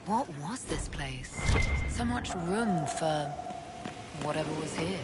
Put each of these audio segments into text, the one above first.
What was this place? So much room for whatever was here.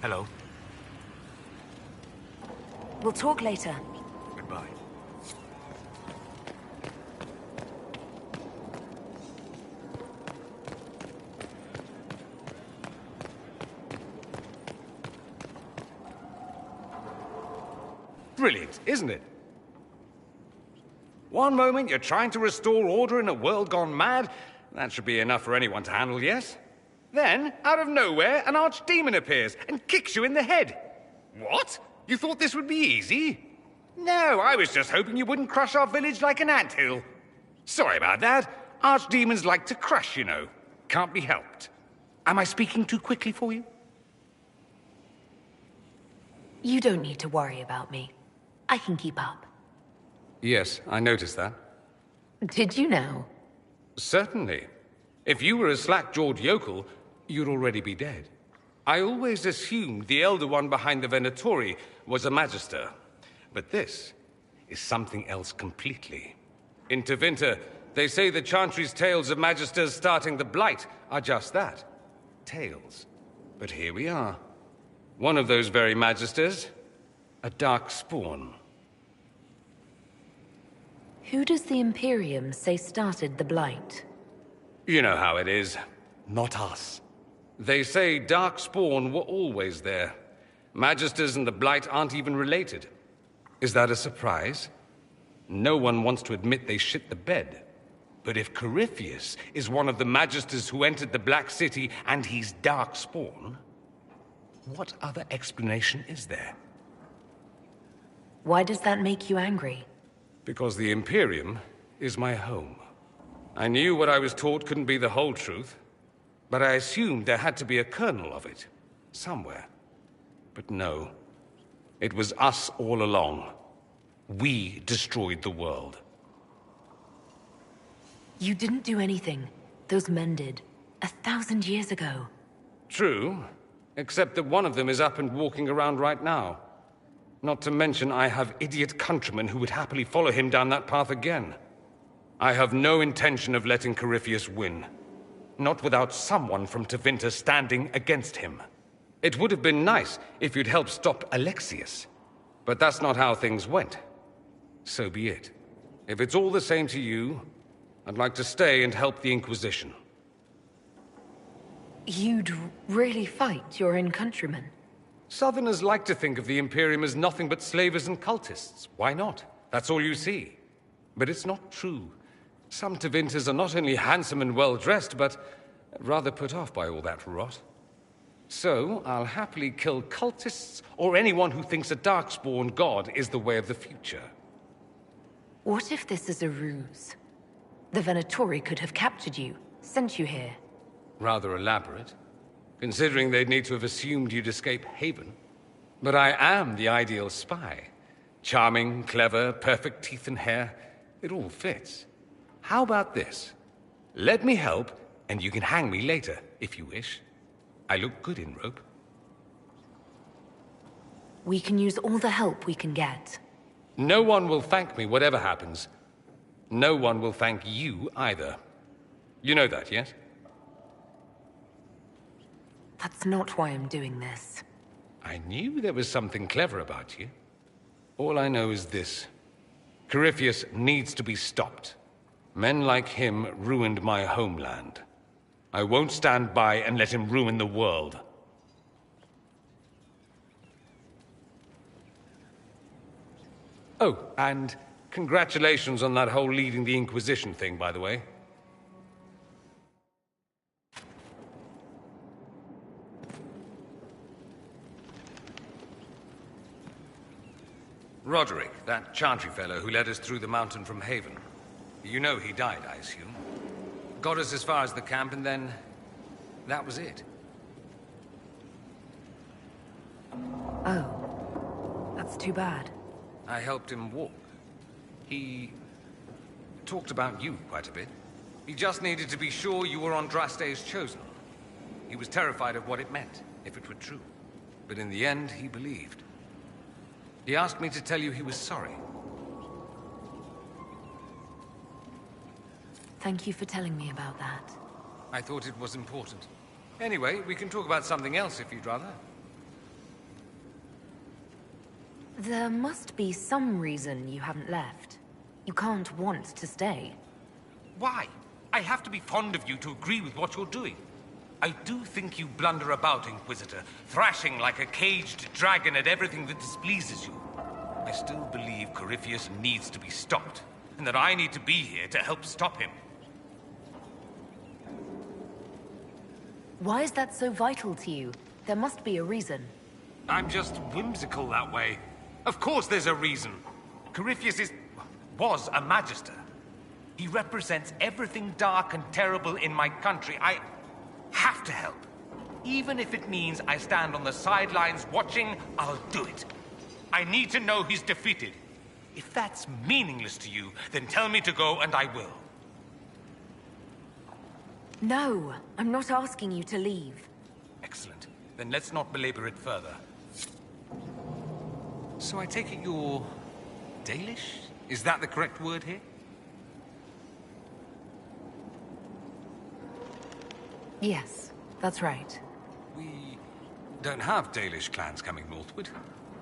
Hello. We'll talk later. Goodbye. Brilliant, isn't it? One moment you're trying to restore order in a world gone mad. That should be enough for anyone to handle, yes? Then, out of nowhere, an archdemon appears and kicks you in the head. What? You thought this would be easy? No, I was just hoping you wouldn't crush our village like an anthill. Sorry about that. Archdemons like to crush, you know. Can't be helped. Am I speaking too quickly for you? You don't need to worry about me. I can keep up. Yes, I noticed that. Did you know? Certainly. If you were a slack-jawed yokel, you'd already be dead. I always assumed the Elder One behind the Venatori was a Magister. But this is something else completely. In Tevinter, they say the Chantry's tales of Magisters starting the Blight are just that. Tales. But here we are. One of those very Magisters. A dark spawn. Who does the Imperium say started the Blight? You know how it is. Not us. They say Darkspawn were always there. Magisters and the Blight aren't even related. Is that a surprise? No one wants to admit they shit the bed. But if Corypheus is one of the Magisters who entered the Black City and he's Darkspawn, what other explanation is there? Why does that make you angry? Because the Imperium is my home. I knew what I was taught couldn't be the whole truth, but I assumed there had to be a kernel of it, somewhere. But no, it was us all along. We destroyed the world. You didn't do anything. Those men did. 1,000 years ago. True, except that one of them is up and walking around right now. Not to mention I have idiot countrymen who would happily follow him down that path again. I have no intention of letting Corypheus win. Not without someone from Tevinter standing against him. It would have been nice if you'd helped stop Alexius. But that's not how things went. So be it. If it's all the same to you, I'd like to stay and help the Inquisition. You'd really fight your own countrymen? Southerners like to think of the Imperium as nothing but slavers and cultists. Why not? That's all you see. But it's not true. Some Tevinters are not only handsome and well-dressed, but rather put off by all that rot. So, I'll happily kill cultists or anyone who thinks a Darkspawn god is the way of the future. What if this is a ruse? The Venatori could have captured you, sent you here. Rather elaborate, considering they'd need to have assumed you'd escape Haven. But I am the ideal spy. Charming, clever, perfect teeth and hair. It all fits. How about this? Let me help, and you can hang me later, if you wish. I look good in rope. We can use all the help we can get. No one will thank me, whatever happens. No one will thank you, either. You know that, yes? That's not why I'm doing this. I knew there was something clever about you. All I know is this. Corypheus needs to be stopped. Men like him ruined my homeland. I won't stand by and let him ruin the world. Oh, and congratulations on that whole leading the Inquisition thing, by the way. Roderick, that Chantry fellow who led us through the mountain from Haven. You know he died, I assume. Got us as far as the camp, and then that was it. Oh. That's too bad. I helped him walk. He talked about you quite a bit. He just needed to be sure you were Andraste's chosen. He was terrified of what it meant, if it were true. But in the end, he believed. He asked me to tell you he was sorry. Thank you for telling me about that. I thought it was important. Anyway, we can talk about something else if you'd rather. There must be some reason you haven't left. You can't want to stay. Why? I have to be fond of you to agree with what you're doing. I do think you blunder about, Inquisitor, thrashing like a caged dragon at everything that displeases you. I still believe Corypheus needs to be stopped, and that I need to be here to help stop him. Why is that so vital to you? There must be a reason. I'm just whimsical that way. Of course there's a reason. Corypheus was a Magister. He represents everything dark and terrible in my country. I have to help. Even if it means I stand on the sidelines watching, I'll do it. I need to know he's defeated. If that's meaningless to you, then tell me to go and I will. No, I'm not asking you to leave. Excellent. Then let's not belabor it further. So I take it you're Dalish? Is that the correct word here? Yes, that's right. We don't have Dalish clans coming northward,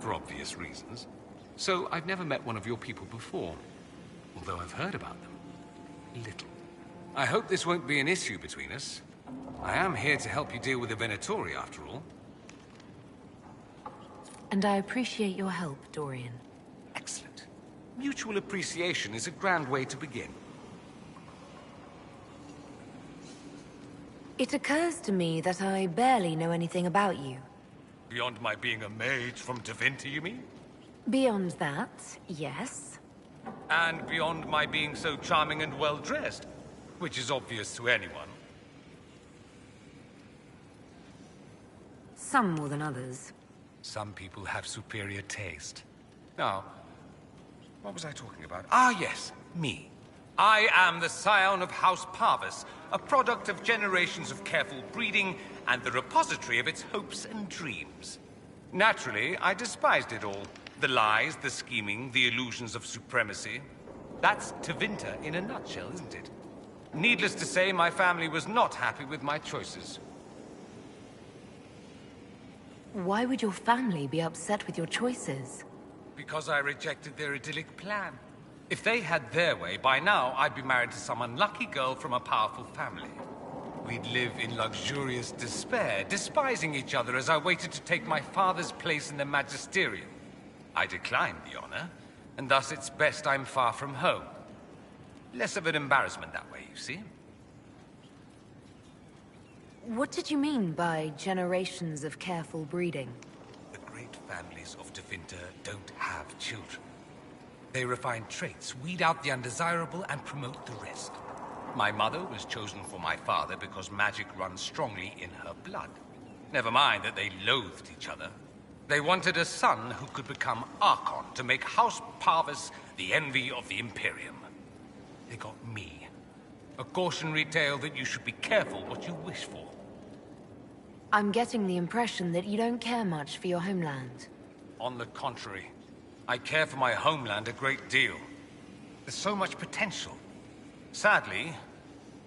for obvious reasons. So I've never met one of your people before, although I've heard about them. Little. I hope this won't be an issue between us. I am here to help you deal with the Venatori, after all. And I appreciate your help, Dorian. Excellent. Mutual appreciation is a grand way to begin. It occurs to me that I barely know anything about you. Beyond my being a mage from Tevinter, you mean? Beyond that, yes. And beyond my being so charming and well-dressed, which is obvious to anyone. Some more than others. Some people have superior taste. Now, what was I talking about? Ah, yes, me. I am the scion of House Parvis, a product of generations of careful breeding and the repository of its hopes and dreams. Naturally, I despised it all. The lies, the scheming, the illusions of supremacy. That's Tevinter in a nutshell, isn't it? Needless to say, my family was not happy with my choices. Why would your family be upset with your choices? Because I rejected their idyllic plan. If they had their way, by now I'd be married to some unlucky girl from a powerful family. We'd live in luxurious despair, despising each other as I waited to take my father's place in the magisterium. I declined the honor, and thus it's best I'm far from home. Less of an embarrassment that way, you see? What did you mean by generations of careful breeding? The great families of Tevinter don't have children. They refine traits, weed out the undesirable, and promote the rest. My mother was chosen for my father because magic runs strongly in her blood. Never mind that they loathed each other. They wanted a son who could become Archon to make House Parvis the envy of the Imperium. They got me. A cautionary tale that you should be careful what you wish for. I'm getting the impression that you don't care much for your homeland. On the contrary, I care for my homeland a great deal. There's so much potential. Sadly,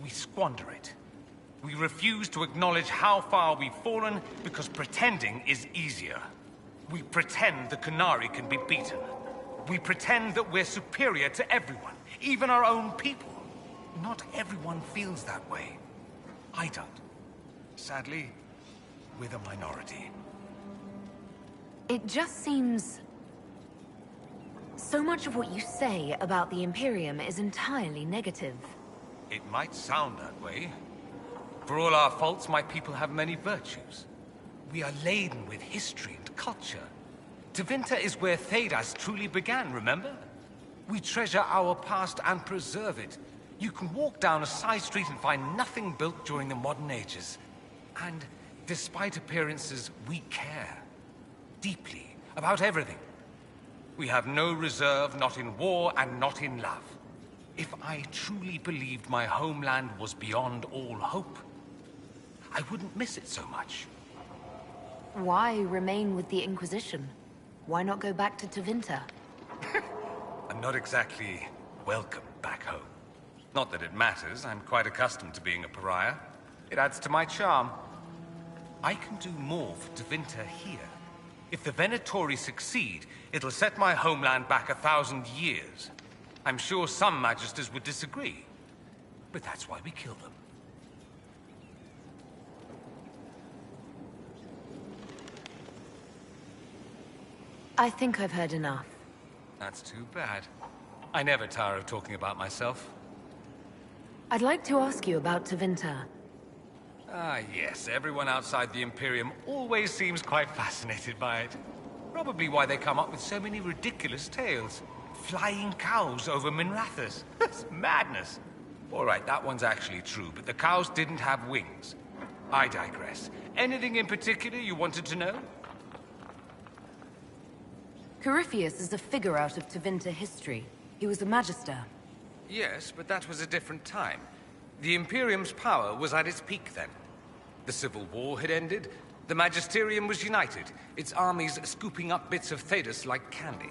we squander it. We refuse to acknowledge how far we've fallen because pretending is easier. We pretend the Qunari can be beaten. We pretend that we're superior to everyone, even our own people. Not everyone feels that way. I don't. Sadly, we're the minority. It just seems... So much of what you say about the Imperium is entirely negative. It might sound that way. For all our faults, my people have many virtues. We are laden with history and culture. Tevinter is where Thedas truly began, remember? We treasure our past and preserve it. You can walk down a side street and find nothing built during the modern ages. And despite appearances, we care. Deeply. About everything. We have no reserve, not in war and not in love. If I truly believed my homeland was beyond all hope, I wouldn't miss it so much. Why remain with the Inquisition? Why not go back to Tevinter? I'm not exactly welcome back home. Not that it matters, I'm quite accustomed to being a pariah. It adds to my charm. I can do more for Tevinter here. If the Venatori succeed, it'll set my homeland back 1,000 years. I'm sure some Magisters would disagree, but that's why we kill them. I think I've heard enough. That's too bad. I never tire of talking about myself. I'd like to ask you about Tevinter. Ah, yes. Everyone outside the Imperium always seems quite fascinated by it. Probably why they come up with so many ridiculous tales. Flying cows over Minrathous. That's madness. All right, that one's actually true, but the cows didn't have wings. I digress. Anything in particular you wanted to know? Corypheus is a figure out of Tevinter history. He was a Magister. Yes, but that was a different time. The Imperium's power was at its peak then. The Civil War had ended. The Magisterium was united, its armies scooping up bits of Thedas like candy.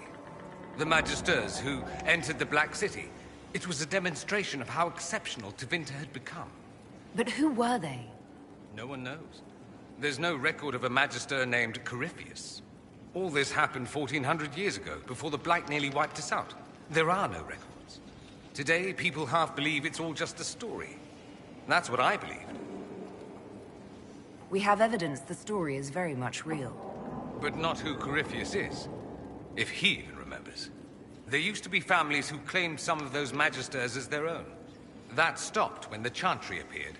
The Magisters who entered the Black City. It was a demonstration of how exceptional Tevinter had become. But who were they? No one knows. There's no record of a Magister named Corypheus. All this happened 1400 years ago, before the Blight nearly wiped us out. There are no records. Today, people half believe it's all just a story. That's what I believed. We have evidence the story is very much real. But not who Corypheus is. If he even remembers. There used to be families who claimed some of those Magisters as their own. That stopped when the Chantry appeared.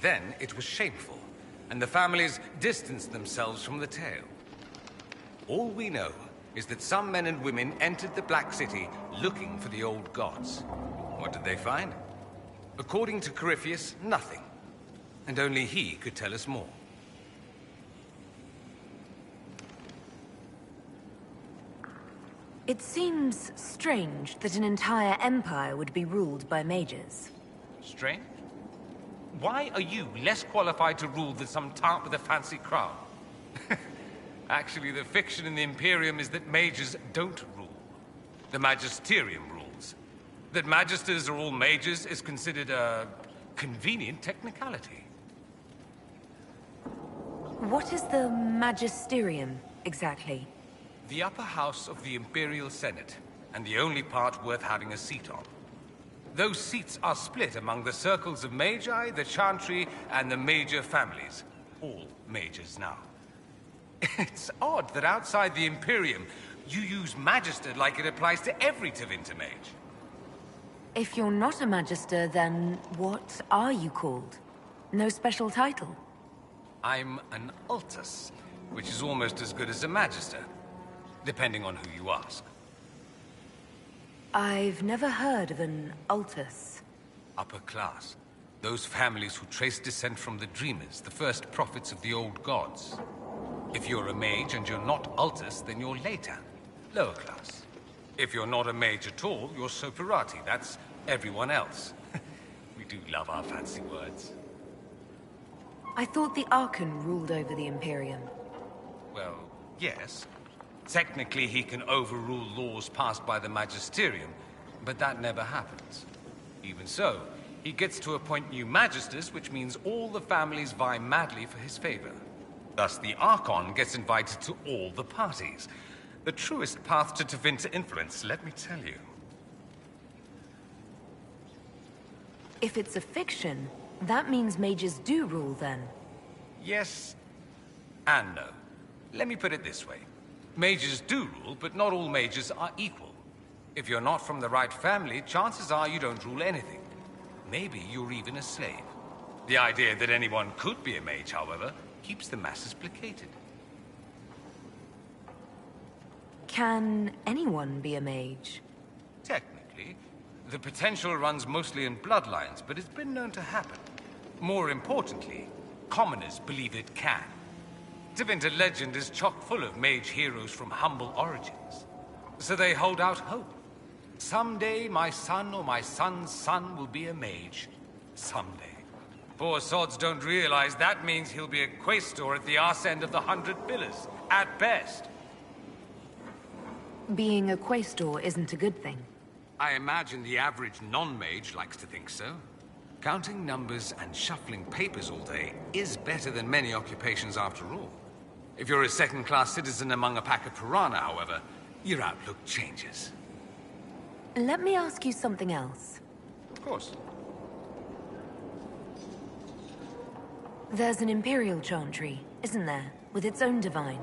Then it was shameful, and the families distanced themselves from the tale. All we know is that some men and women entered the Black City looking for the old gods. What did they find? According to Corypheus, nothing. And only he could tell us more. It seems strange that an entire empire would be ruled by mages. Strange? Why are you less qualified to rule than some tart with a fancy crown? Actually, the fiction in the Imperium is that mages don't rule. The Magisterium rules. That Magisters are all mages is considered a convenient technicality. What is the Magisterium, exactly? The upper house of the Imperial Senate, and the only part worth having a seat on. Those seats are split among the circles of Magi, the Chantry, and the major families. All mages now. It's odd that outside the Imperium, you use Magister like it applies to every Tevinter mage. If you're not a Magister, then what are you called? No special title? I'm an Altus, which is almost as good as a Magister, depending on who you ask. I've never heard of an Altus. Upper class. Those families who trace descent from the Dreamers, the first prophets of the old gods. If you're a mage and you're not Altus, then you're later. Lower class. If you're not a mage at all, you're Soterati. That's everyone else. We do love our fancy words. I thought the Archon ruled over the Imperium. Well, yes. Technically, he can overrule laws passed by the Magisterium, but that never happens. Even so, he gets to appoint new Magisters, which means all the families vie madly for his favor. Thus, the Archon gets invited to all the parties. The truest path to Tevinter influence, let me tell you. If it's a fiction, that means mages do rule then. Yes and no. Let me put it this way. Mages do rule, but not all mages are equal. If you're not from the right family, chances are you don't rule anything. Maybe you're even a slave. The idea that anyone could be a mage, however, keeps the masses placated. Can anyone be a mage? Technically, the potential runs mostly in bloodlines, but it's been known to happen. More importantly, commoners believe it can. Tevinter legend is chock full of mage heroes from humble origins. So they hold out hope. Someday my son or my son's son will be a mage. Someday. Poor sods don't realize that means he'll be a quaestor at the arse end of the 100 Pillars, at best. Being a quaestor isn't a good thing. I imagine the average non-mage likes to think so. Counting numbers and shuffling papers all day is better than many occupations after all. If you're a second-class citizen among a pack of piranha, however, your outlook changes. Let me ask you something else. Of course. There's an Imperial Chantry, isn't there? With its own divine.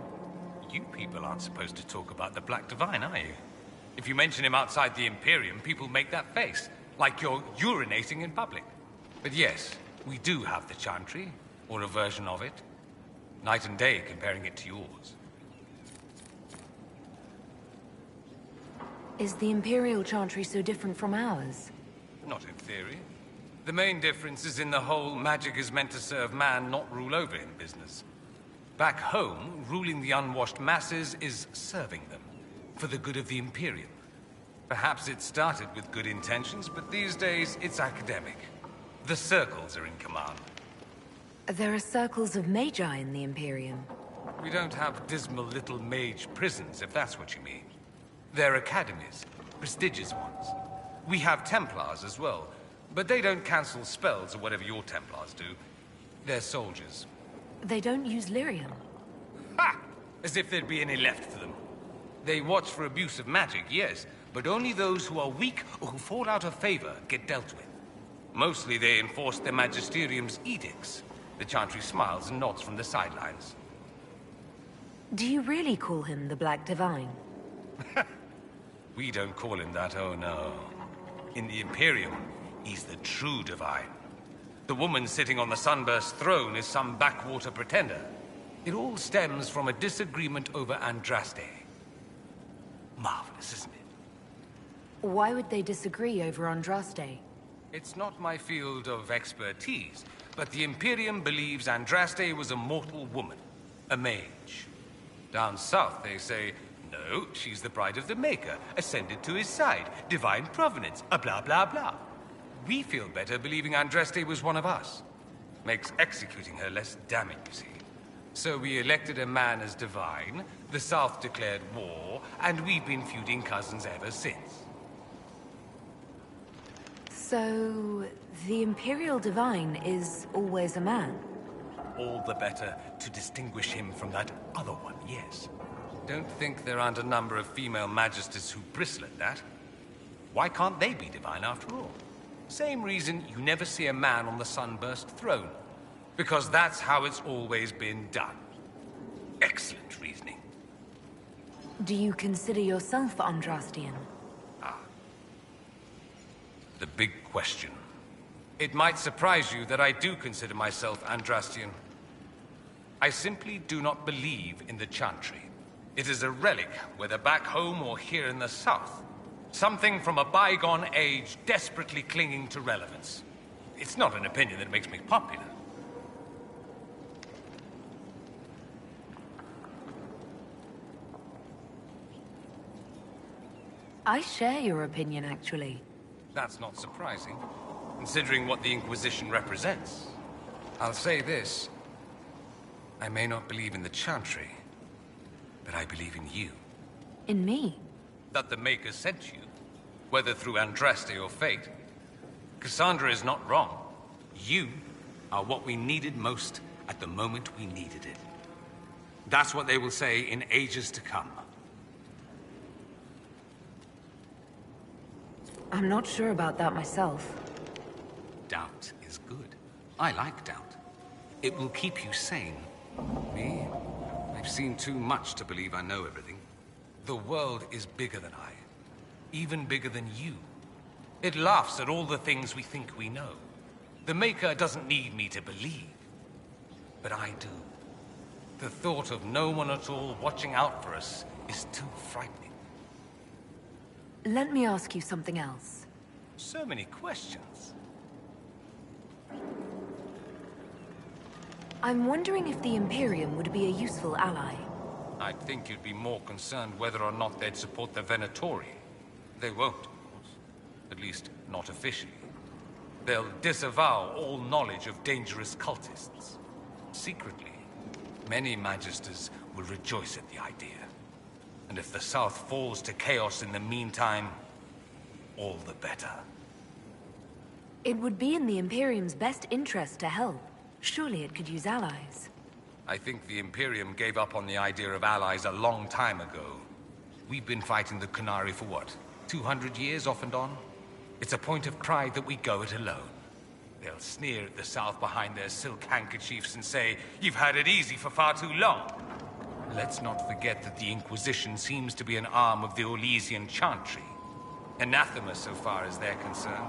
You people aren't supposed to talk about the Black Divine, are you? If you mention him outside the Imperium, people make that face, like you're urinating in public. But yes, we do have the Chantry, or a version of it. Night and day comparing it to yours. Is the Imperial Chantry so different from ours? Not in theory. The main difference is in the whole magic is meant to serve man, not rule over him business. Back home, ruling the unwashed masses is serving them, for the good of the Imperium. Perhaps it started with good intentions, but these days it's academic. The circles are in command. There are circles of magi in the Imperium. We don't have dismal little mage prisons, if that's what you mean. They're academies, prestigious ones. We have Templars as well, but they don't cancel spells or whatever your Templars do. They're soldiers. They don't use lyrium. Ha! As if there'd be any left for them. They watch for abuse of magic, yes, but only those who are weak or who fall out of favor get dealt with. Mostly they enforce their magisterium's edicts. The Chantry smiles and nods from the sidelines. Do you really call him the Black Divine? We don't call him that, oh no. In the Imperium, he's the true Divine. The woman sitting on the Sunburst throne is some backwater pretender. It all stems from a disagreement over Andraste. Marvelous, isn't it? Why would they disagree over Andraste? It's not my field of expertise, but the Imperium believes Andraste was a mortal woman, a mage. Down south, they say, no, she's the bride of the Maker, ascended to his side, divine provenance, a blah blah blah. We feel better believing Andraste was one of us. Makes executing her less damning, you see. So we elected a man as divine, the South declared war, and we've been feuding cousins ever since. So, the Imperial Divine is always a man? All the better to distinguish him from that other one, yes. Don't think there aren't a number of female magisters who bristle at that. Why can't they be divine after all? Same reason you never see a man on the Sunburst throne. Because that's how it's always been done. Excellent reasoning. Do you consider yourself Andrastian? The big question. It might surprise you that I do consider myself Andrastian. I simply do not believe in the Chantry. It is a relic, whether back home or here in the South. Something from a bygone age desperately clinging to relevance. It's not an opinion that makes me popular. I share your opinion, actually. That's not surprising, considering what the Inquisition represents. I'll say this. I may not believe in the Chantry, but I believe in you. In me? That the Maker sent you, whether through Andraste or fate. Cassandra is not wrong. You are what we needed most at the moment we needed it. That's what they will say in ages to come. I'm not sure about that myself. Doubt is good. I like doubt. It will keep you sane. Me? I've seen too much to believe I know everything. The world is bigger than I. Even bigger than you. It laughs at all the things we think we know. The Maker doesn't need me to believe. But I do. The thought of no one at all watching out for us is too frightening. Let me ask you something else. So many questions. I'm wondering if the Imperium would be a useful ally. I'd think you'd be more concerned whether or not they'd support the Venatori. They won't, of course. At least, not officially. They'll disavow all knowledge of dangerous cultists. Secretly, many Magisters will rejoice at the idea. And if the South falls to chaos in the meantime, all the better. It would be in the Imperium's best interest to help. Surely it could use allies. I think the Imperium gave up on the idea of allies a long time ago. We've been fighting the Qunari for what, 200 years off and on? It's a point of pride that we go it alone. They'll sneer at the South behind their silk handkerchiefs and say, "You've had it easy for far too long." Let's not forget that the Inquisition seems to be an arm of the Orlesian Chantry. Anathema so far as they're concerned.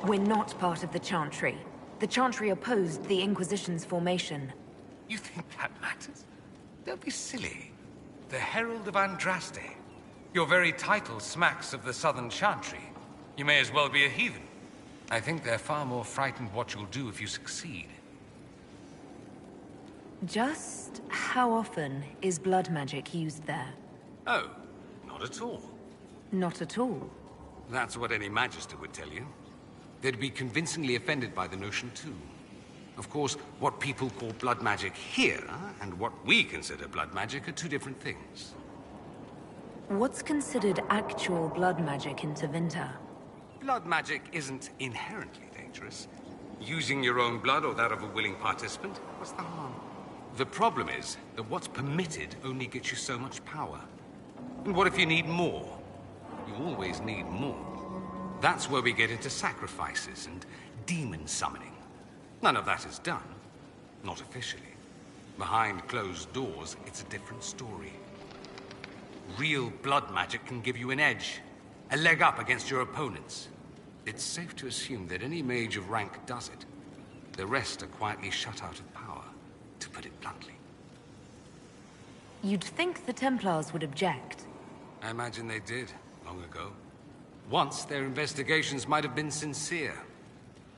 We're not part of the Chantry. The Chantry opposed the Inquisition's formation. You think that matters? Don't be silly. The Herald of Andraste. Your very title smacks of the Southern Chantry. You may as well be a heathen. I think they're far more frightened what you'll do if you succeed. Just how often is blood magic used there? Oh, not at all. Not at all. That's what any Magister would tell you. They'd be convincingly offended by the notion too. Of course, what people call blood magic here, and what we consider blood magic, are two different things. What's considered actual blood magic in Tevinter? Blood magic isn't inherently dangerous. Using your own blood or that of a willing participant, what's the harm? The problem is that what's permitted only gets you so much power. And what if you need more? You always need more. That's where we get into sacrifices and demon summoning. None of that is done. Not officially. Behind closed doors, it's a different story. Real blood magic can give you an edge, a leg up against your opponents. It's safe to assume that any mage of rank does it. The rest are quietly shut out of power, to put it bluntly. You'd think the Templars would object. I imagine they did, long ago. Once, their investigations might have been sincere.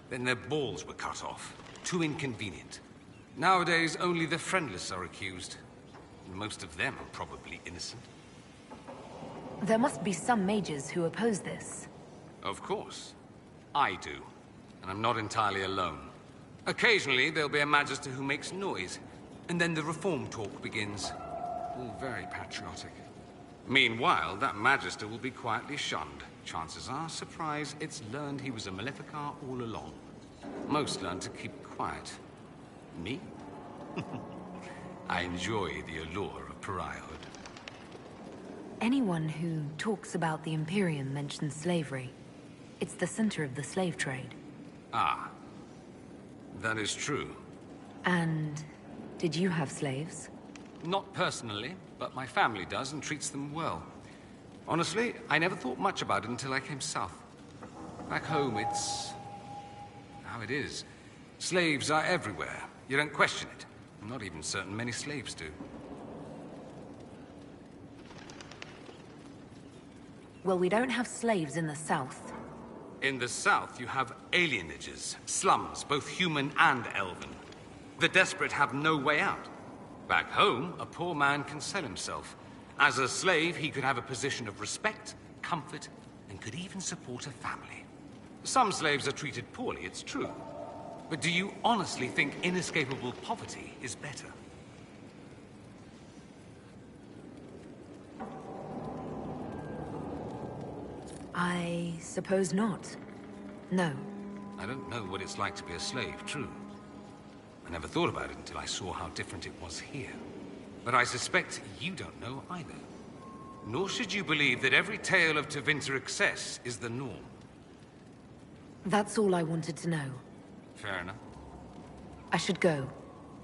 Then their balls were cut off. Too inconvenient. Nowadays, only the friendless are accused. And most of them are probably innocent. There must be some mages who oppose this. Of course. I do. And I'm not entirely alone. Occasionally, there'll be a Magister who makes noise. And then the reform talk begins. All very patriotic. Meanwhile, that Magister will be quietly shunned. Chances are, surprise, it's learned he was a Maleficar all along. Most learn to keep quiet. Me? I enjoy the allure of pariahhood. Anyone who talks about the Imperium mentions slavery. It's the center of the slave trade. Ah. That is true. And did you have slaves? Not personally, but my family does and treats them well. Honestly, I never thought much about it until I came south. Back home, it's how it is. Slaves are everywhere. You don't question it. I'm not even certain many slaves do. Well, we don't have slaves in the south. In the south, you have alienages, slums, both human and elven. The desperate have no way out. Back home, a poor man can sell himself. As a slave, he could have a position of respect, comfort, and could even support a family. Some slaves are treated poorly, it's true. But do you honestly think inescapable poverty is better? I suppose not. No. I don't know what it's like to be a slave, true. I never thought about it until I saw how different it was here. But I suspect you don't know either. Nor should you believe that every tale of Tevinter excess is the norm. That's all I wanted to know. Fair enough. I should go.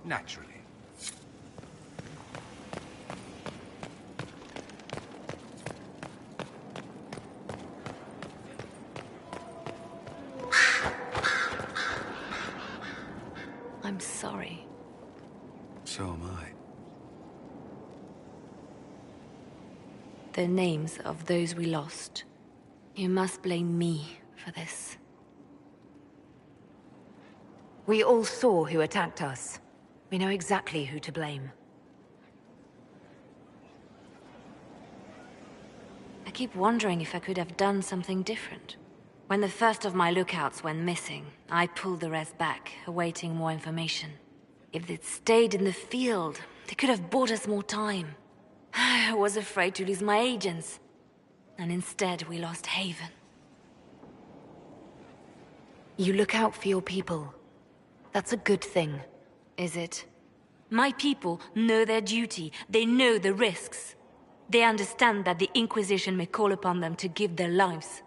Naturally. I'm sorry. So am I. The names of those we lost. You must blame me for this. We all saw who attacked us. We know exactly who to blame. I keep wondering if I could have done something different. When the first of my lookouts went missing, I pulled the rest back, awaiting more information. If they'd stayed in the field, they could have bought us more time. I was afraid to lose my agents. And instead, we lost Haven. You look out for your people. That's a good thing. Is it? My people know their duty. They know the risks. They understand that the Inquisition may call upon them to give their lives.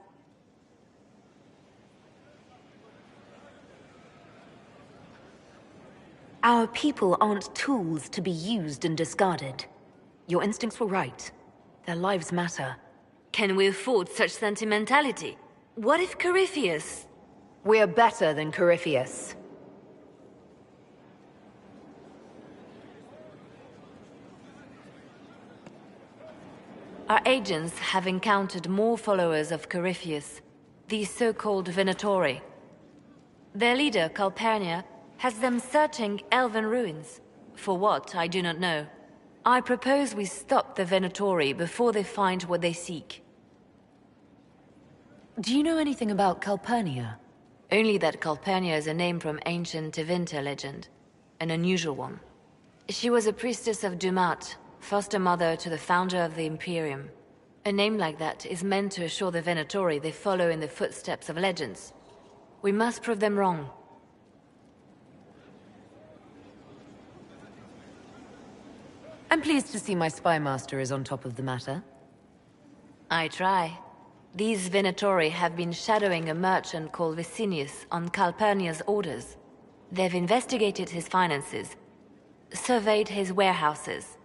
Our people aren't tools to be used and discarded. Your instincts were right. Their lives matter. Can we afford such sentimentality? What if Corypheus... We're better than Corypheus. Our agents have encountered more followers of Corypheus, the so-called Venatori. Their leader, Calpurnia, has them searching elven ruins. For what, I do not know. I propose we stop the Venatori before they find what they seek. Do you know anything about Calpurnia? Only that Calpurnia is a name from ancient Tevinter legend. An unusual one. She was a priestess of Dumat, foster mother to the founder of the Imperium. A name like that is meant to assure the Venatori they follow in the footsteps of legends. We must prove them wrong. I'm pleased to see my spy master is on top of the matter. I try. These Venatori have been shadowing a merchant called Vicinius on Calpurnia's orders. They've investigated his finances, surveyed his warehouses.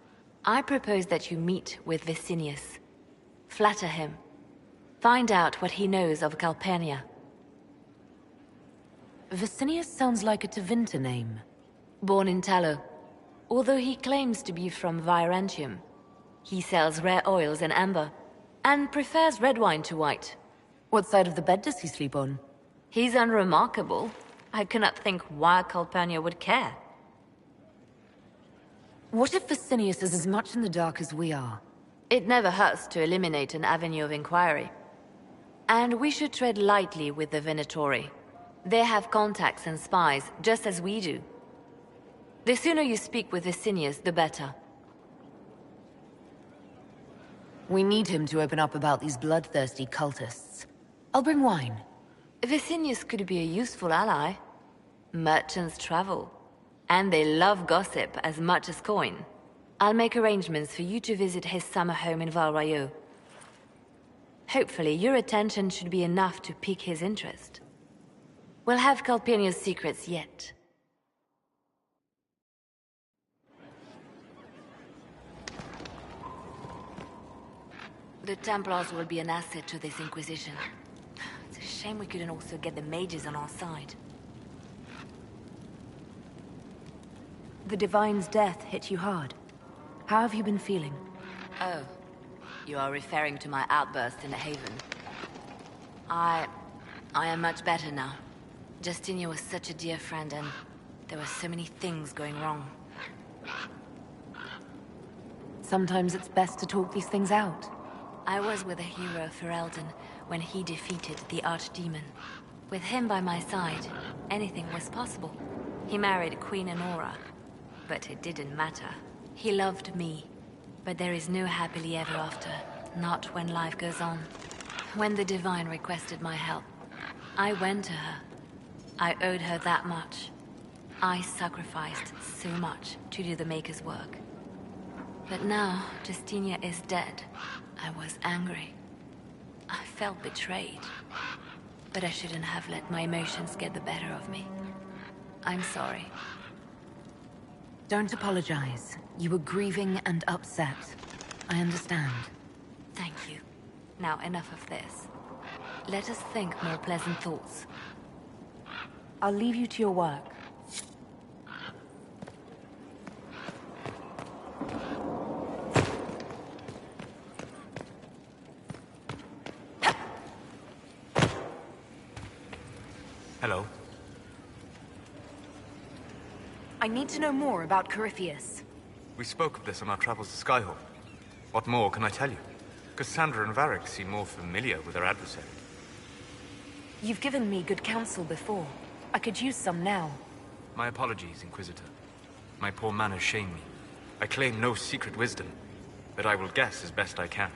I propose that you meet with Vicinius. Flatter him. Find out what he knows of Calpurnia. Vicinius sounds like a Tevinter name. Born in Tallow. Although he claims to be from Virantium, he sells rare oils and amber, and prefers red wine to white. What side of the bed does he sleep on? He's unremarkable. I cannot think why Calpurnia would care. What if Vicinius is as much in the dark as we are? It never hurts to eliminate an avenue of inquiry. And we should tread lightly with the Venatori. They have contacts and spies, just as we do. The sooner you speak with Vicinius, the better. We need him to open up about these bloodthirsty cultists. I'll bring wine. Vicinius could be a useful ally. Merchants travel. And they love gossip as much as coin. I'll make arrangements for you to visit his summer home in Val Royeaux. Hopefully, your attention should be enough to pique his interest. We'll have Calpurnia's secrets yet. The Templars will be an asset to this Inquisition. It's a shame we couldn't also get the mages on our side. The Divine's death hit you hard. How have you been feeling? Oh, you are referring to my outburst in the Haven. I am much better now. Justinia was such a dear friend, and there were so many things going wrong. Sometimes it's best to talk these things out. I was with the hero Ferelden when he defeated the Archdemon. With him by my side, anything was possible. He married Queen Enora, but it didn't matter. He loved me, but there is no happily ever after, not when life goes on. When the Divine requested my help, I went to her. I owed her that much. I sacrificed so much to do the Maker's work. But now, Justinia is dead. I was angry. I felt betrayed. But I shouldn't have let my emotions get the better of me. I'm sorry. Don't apologize. You were grieving and upset. I understand. Thank you. Now enough of this. Let us think more pleasant thoughts. I'll leave you to your work. Hello. I need to know more about Corypheus. We spoke of this on our travels to Skyhawk. What more can I tell you? Cassandra and Varric seem more familiar with their adversary. You've given me good counsel before. I could use some now. My apologies, Inquisitor. My poor manners shame me. I claim no secret wisdom, but I will guess as best I can.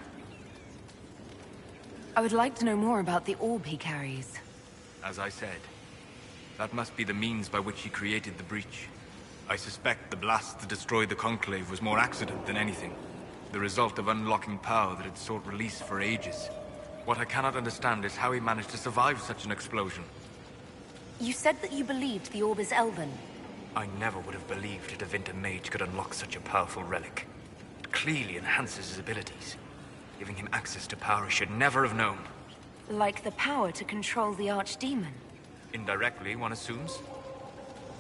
I would like to know more about the orb he carries. As I said, that must be the means by which he created the breach. I suspect the blast that destroyed the Conclave was more accident than anything. The result of unlocking power that had sought release for ages. What I cannot understand is how he managed to survive such an explosion. You said that you believed the orb is Elven. I never would have believed a Tevinter mage could unlock such a powerful relic. It clearly enhances his abilities, giving him access to power he should never have known. Like the power to control the Archdemon. Indirectly, one assumes.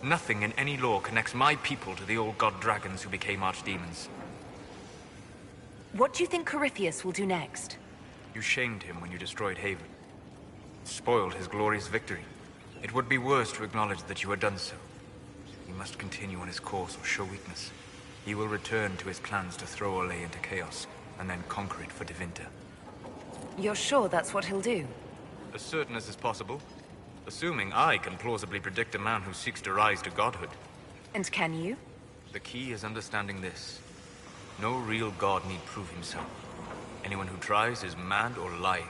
Nothing in any lore connects my people to the old god dragons who became archdemons. What do you think Corypheus will do next? You shamed him when you destroyed Haven. Spoiled his glorious victory. It would be worse to acknowledge that you had done so. He must continue on his course or show weakness. He will return to his plans to throw Orlais into chaos, and then conquer it for Tevinter. You're sure that's what he'll do? As certain as is possible. Assuming I can plausibly predict a man who seeks to rise to godhood. And can you? The key is understanding this. No real god need prove himself. Anyone who tries is mad or lying.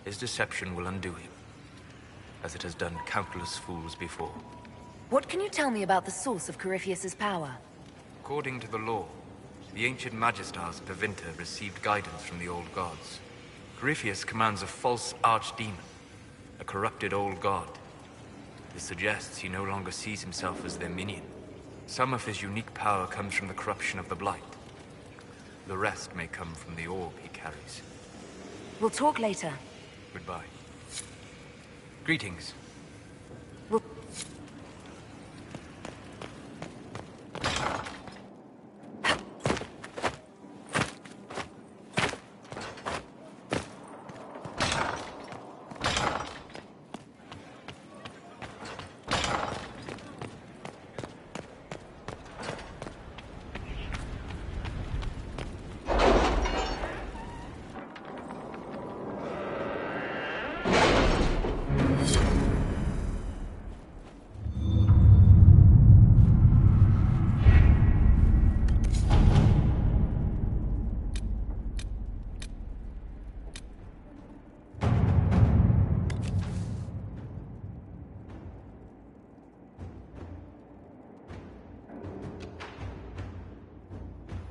His deception will undo him, as it has done countless fools before. What can you tell me about the source of Corypheus's power? According to the law, the ancient Magistars of Tevinter received guidance from the old gods. Corypheus commands a false archdemon, a corrupted old god. This suggests he no longer sees himself as their minion. Some of his unique power comes from the corruption of the Blight. The rest may come from the orb he carries. We'll talk later. Goodbye. Greetings. We'll...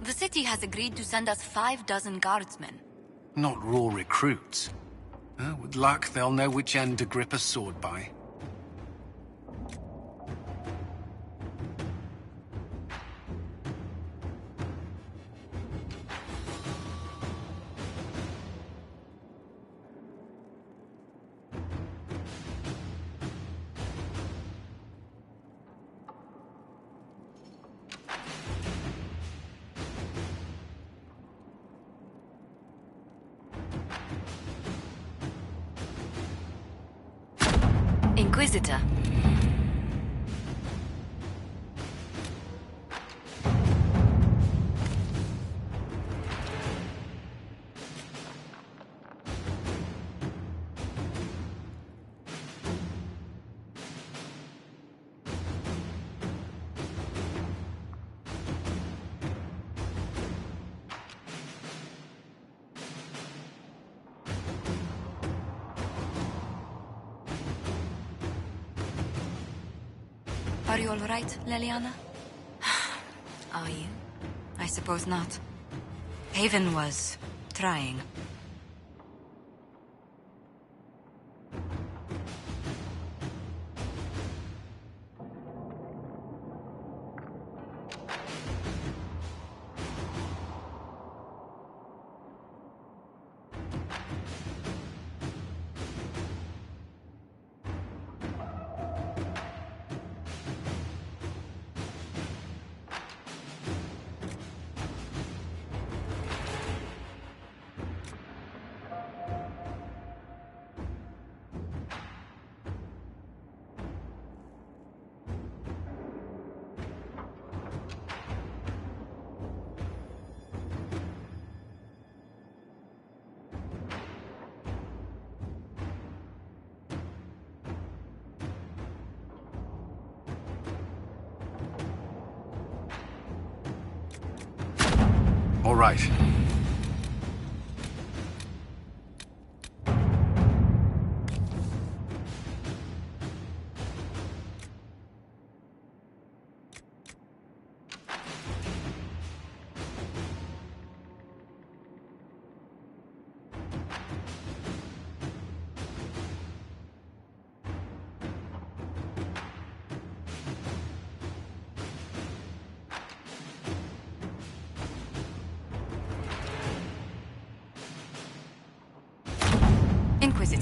The city has agreed to send us 5 dozen guardsmen. Not raw recruits. With luck, they'll know which end to grip a sword by. Inquisitor. Are you all right, Leliana? Are you? I suppose not. Haven was trying. All right.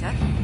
Inquisitor.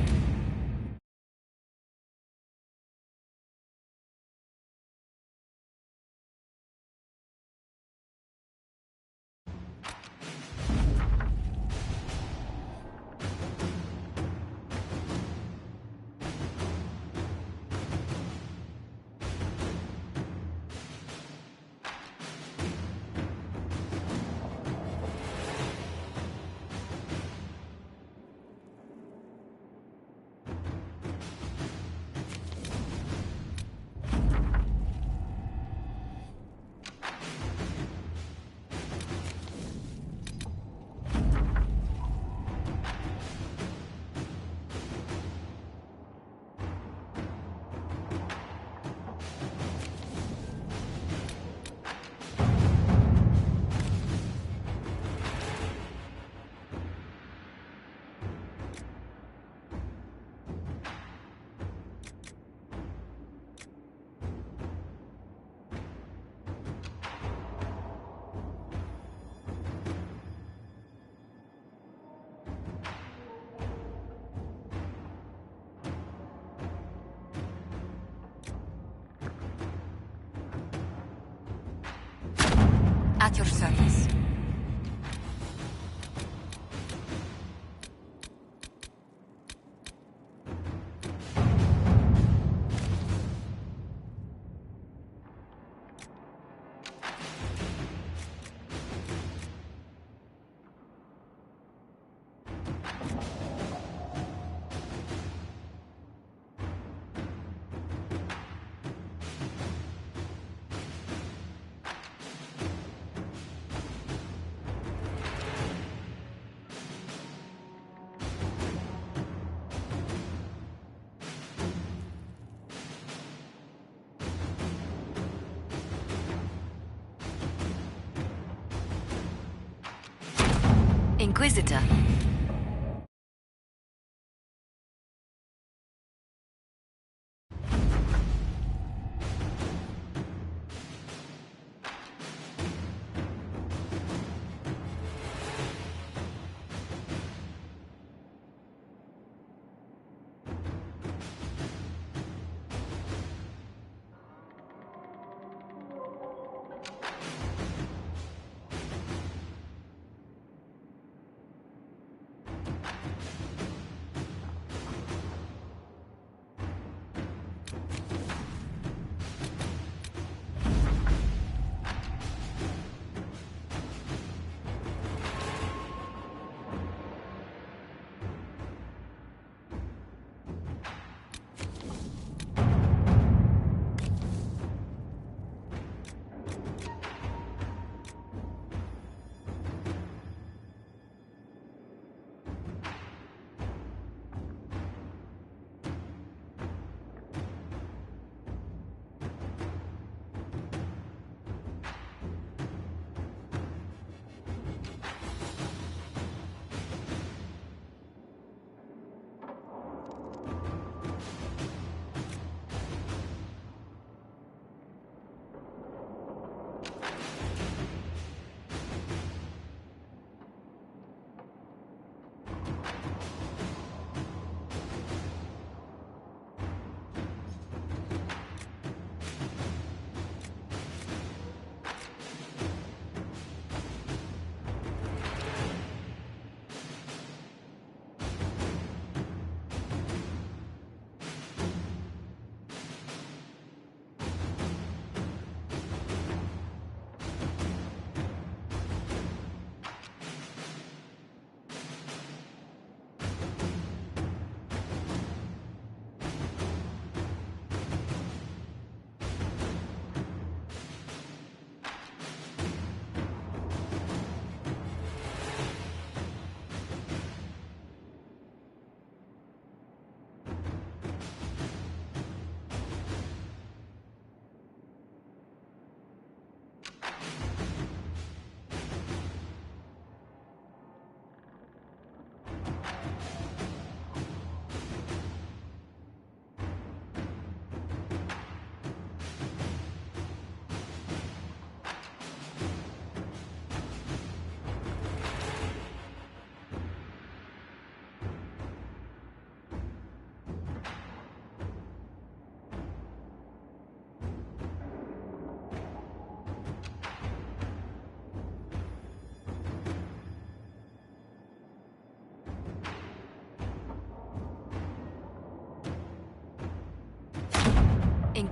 At your service. Inquisitor.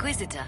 Inquisitor.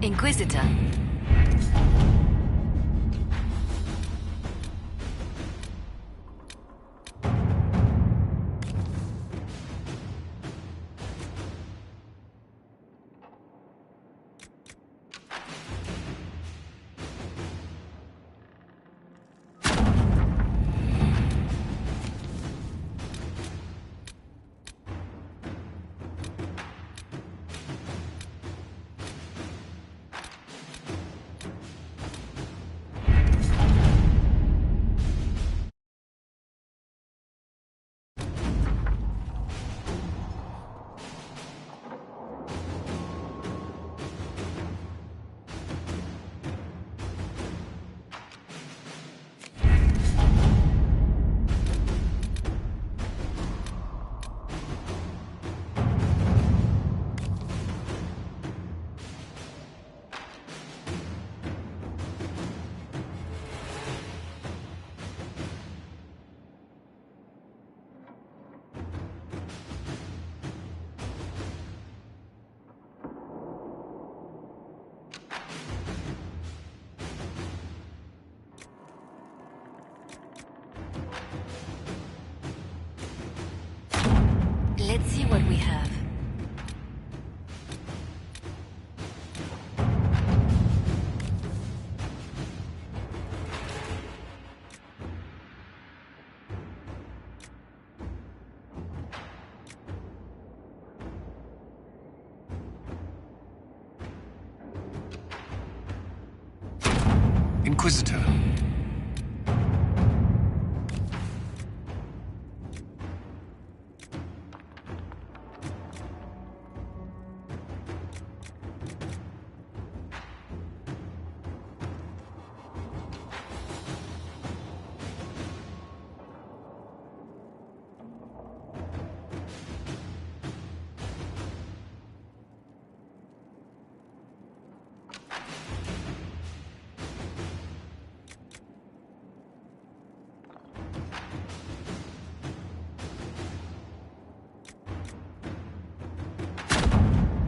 Inquisitor. Let's see what we have. Inquisitor.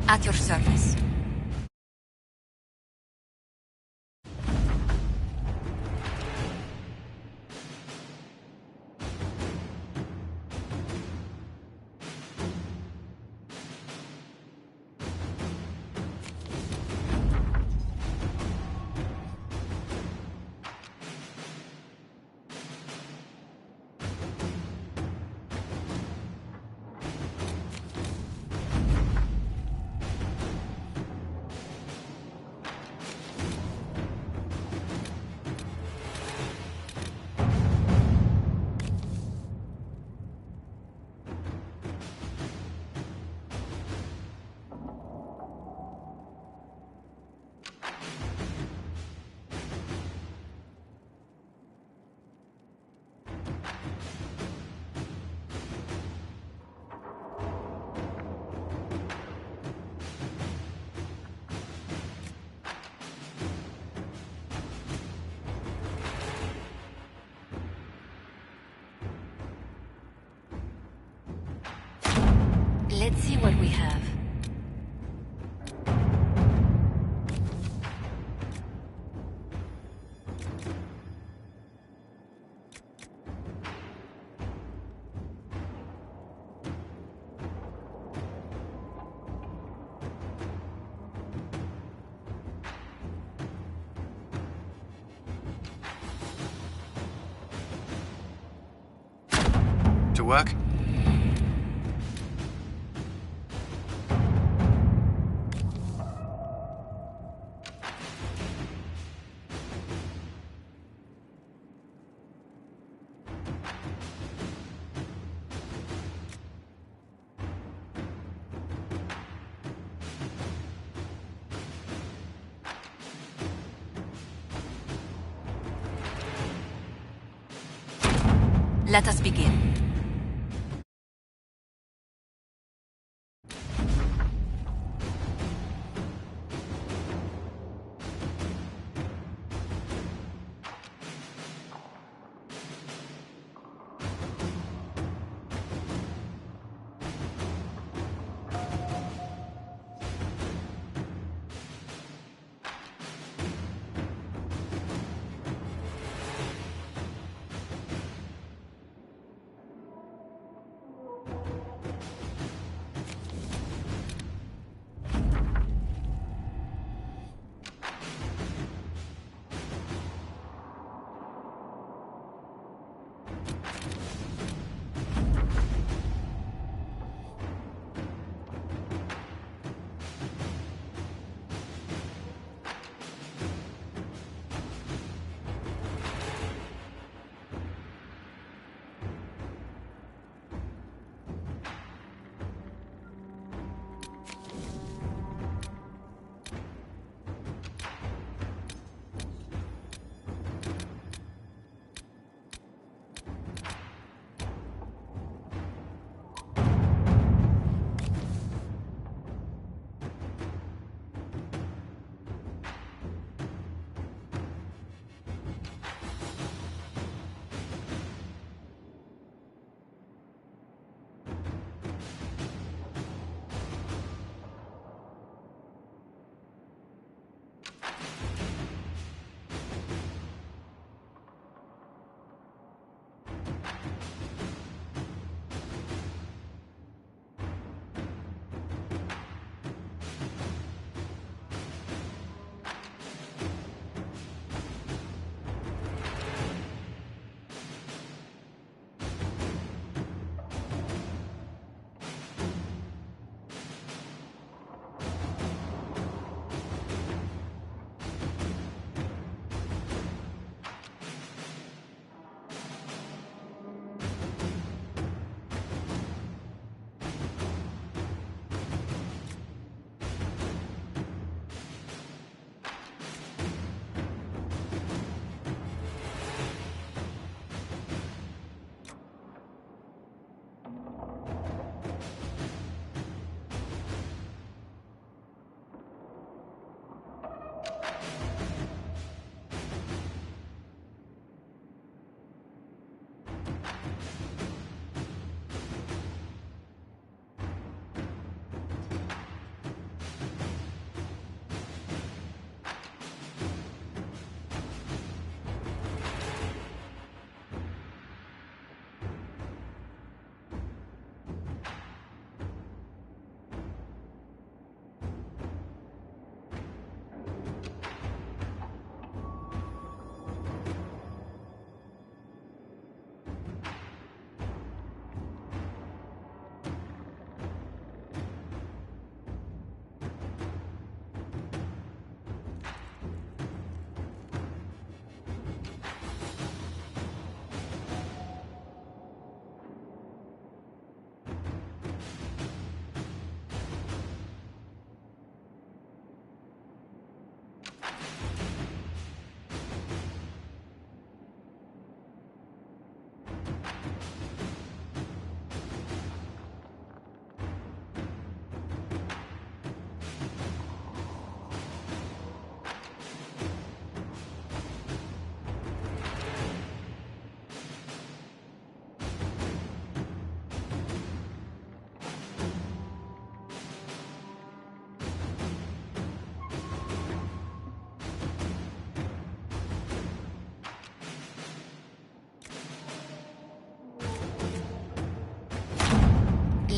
At your service. work? Let us begin.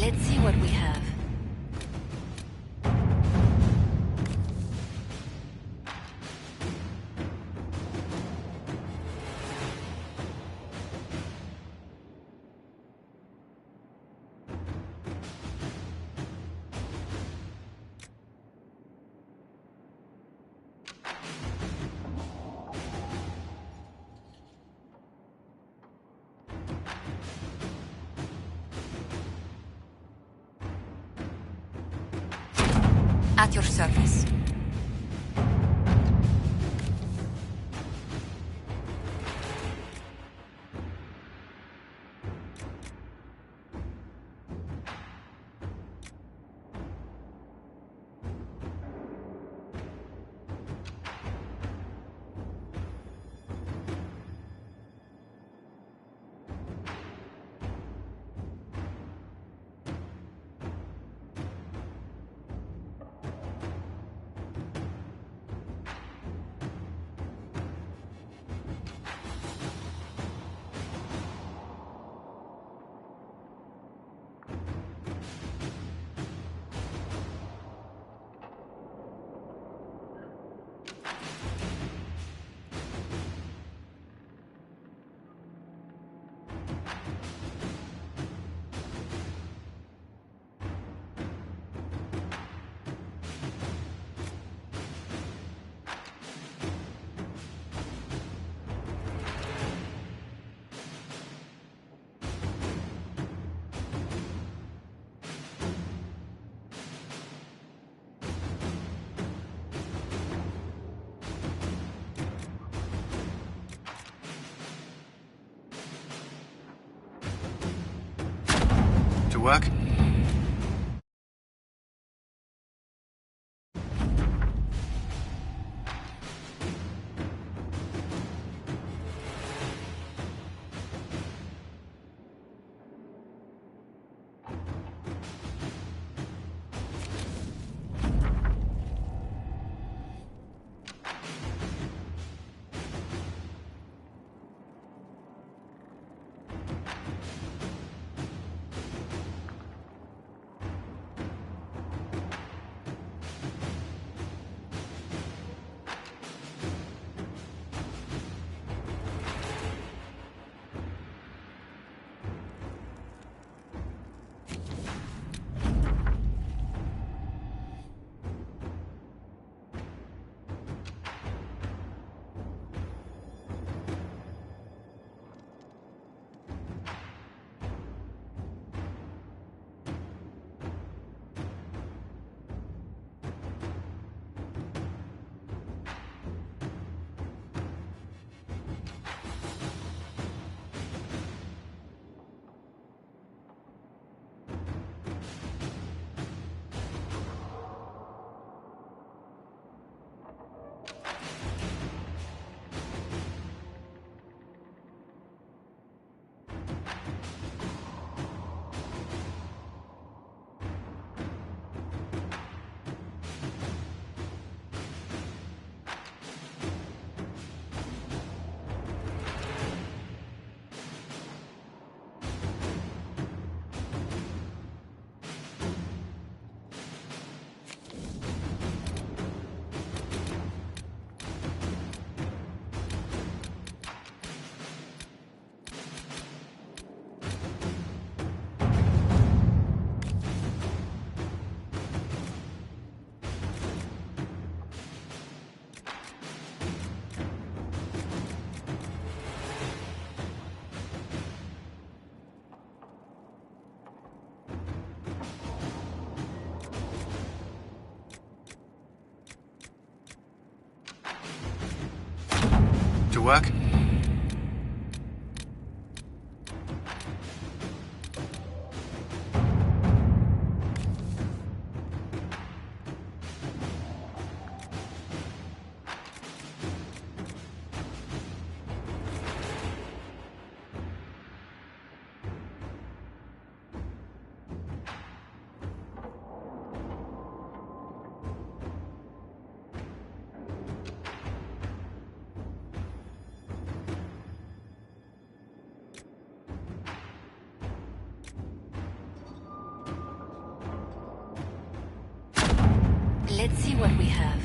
Let's see what we have. At your service. To work? To work? Let's see what we have.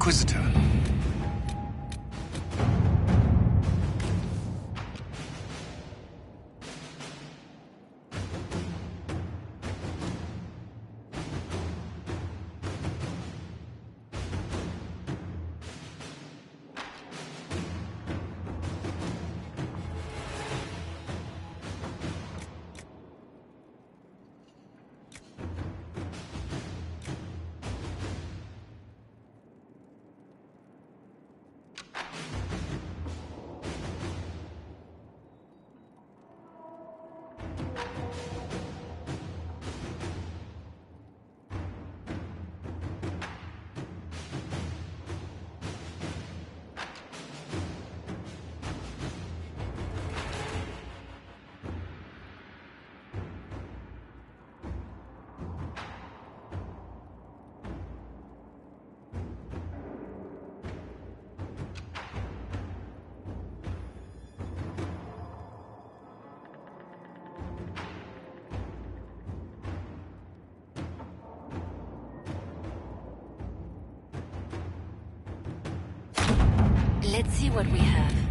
Inquisitor. Let's see what we have.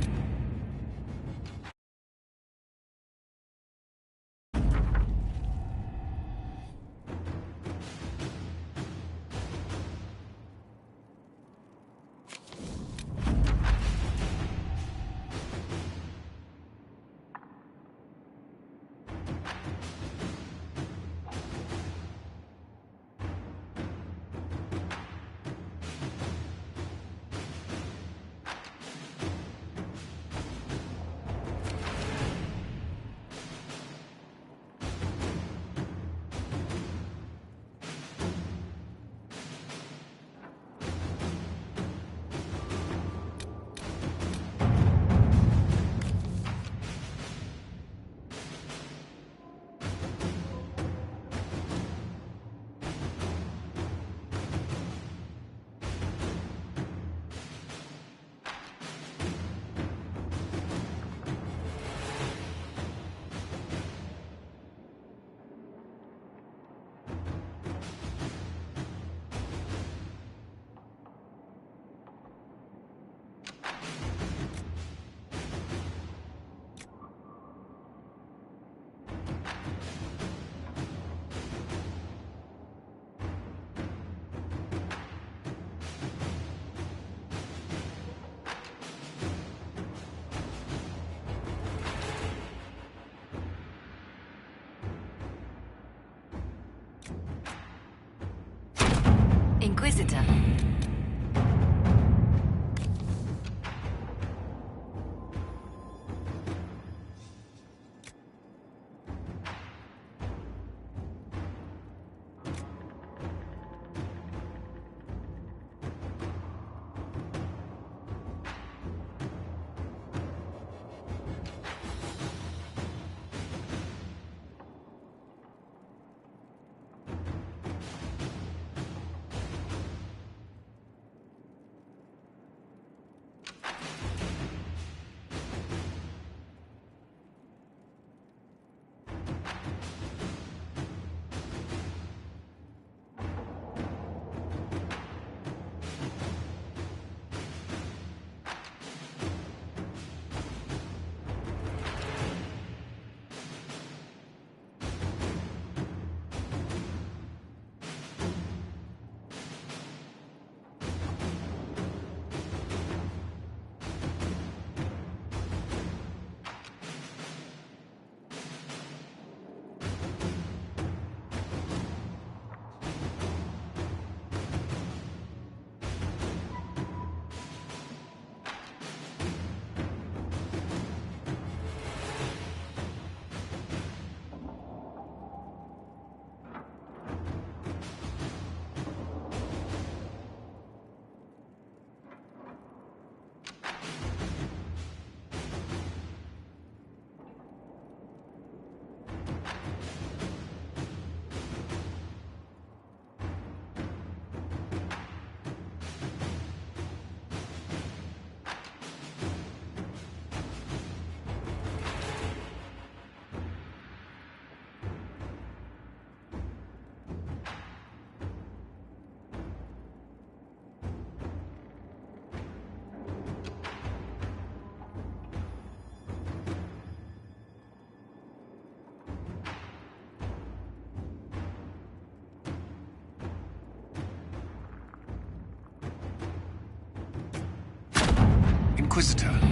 Inquisitor. Inquisitor.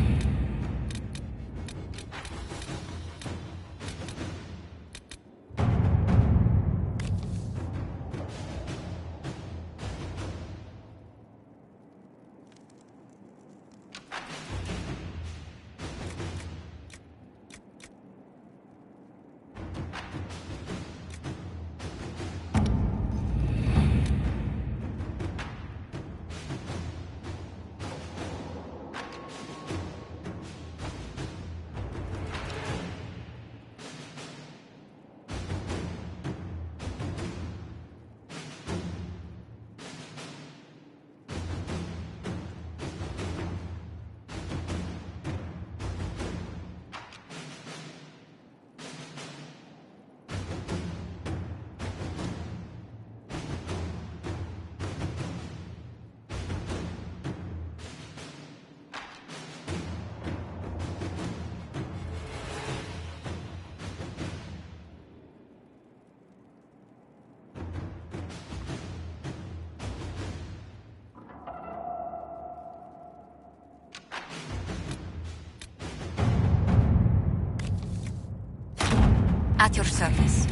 At your service.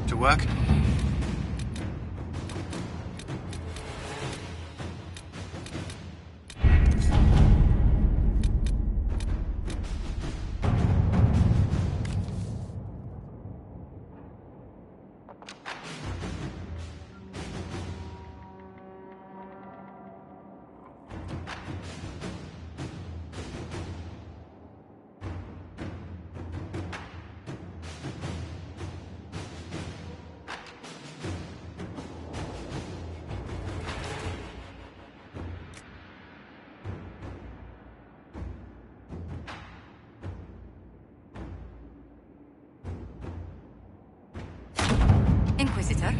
To work? Inquisitor.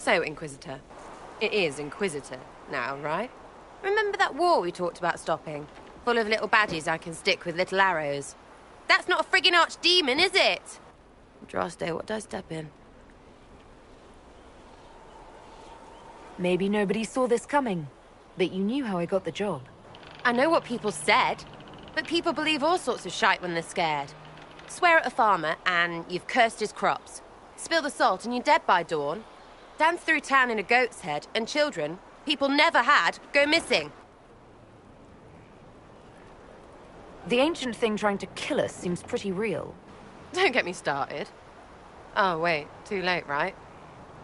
So, Inquisitor. It is Inquisitor now, right? Remember that war we talked about stopping? Full of little badges I can stick with little arrows. That's not a friggin' archdemon, is it? Andraste, what did I step in? Maybe nobody saw this coming, but you knew how I got the job. I know what people said, but people believe all sorts of shite when they're scared. Swear at a farmer and you've cursed his crops. Spill the salt and you're dead by dawn. Dance through town in a goat's head and children, people never had, go missing. The ancient thing trying to kill us seems pretty real. Don't get me started. Oh, wait, too late, right?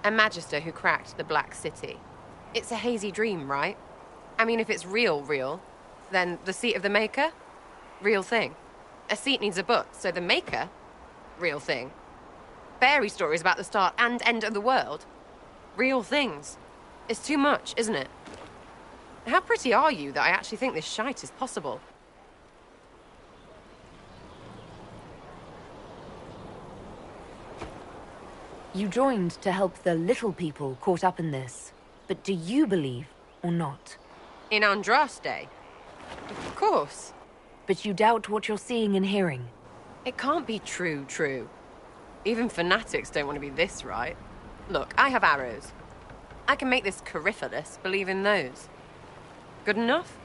A Magister who cracked the Black City. It's a hazy dream, right? I mean, if it's real, then the seat of the Maker? Real thing. A seat needs a book, so the Maker? Real thing. Fairy stories about the start and end of the world? Real things. It's too much, isn't it? How pretty are you that I actually think this shite is possible? You joined to help the little people caught up in this. But do you believe or not? In Andraste? Of course. But you doubt what you're seeing and hearing. It can't be true. Even fanatics don't want to be this right. Look, I have arrows. I can make this Corypheus believe in those. Good enough?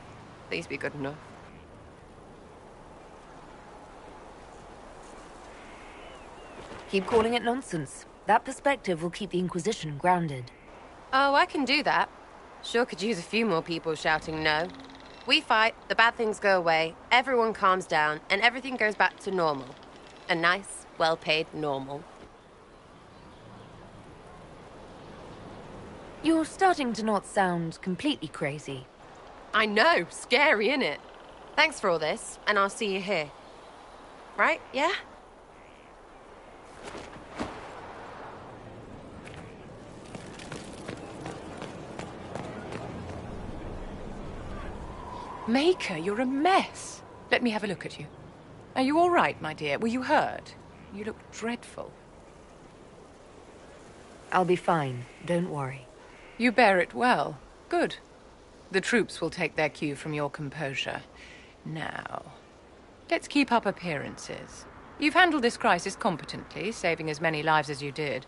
Please be good enough. Keep calling it nonsense. That perspective will keep the Inquisition grounded. Oh, I can do that. Sure could use a few more people shouting no. We fight, the bad things go away, everyone calms down, and everything goes back to normal. A nice, well-paid normal. You're starting to not sound completely crazy. I know, scary, innit? Thanks for all this, and I'll see you here. Right, yeah? Maker, you're a mess. Let me have a look at you. Are you all right, my dear? Were you hurt? You look dreadful. I'll be fine, don't worry. You bear it well. Good. The troops will take their cue from your composure. Now, let's keep up appearances. You've handled this crisis competently, saving as many lives as you did.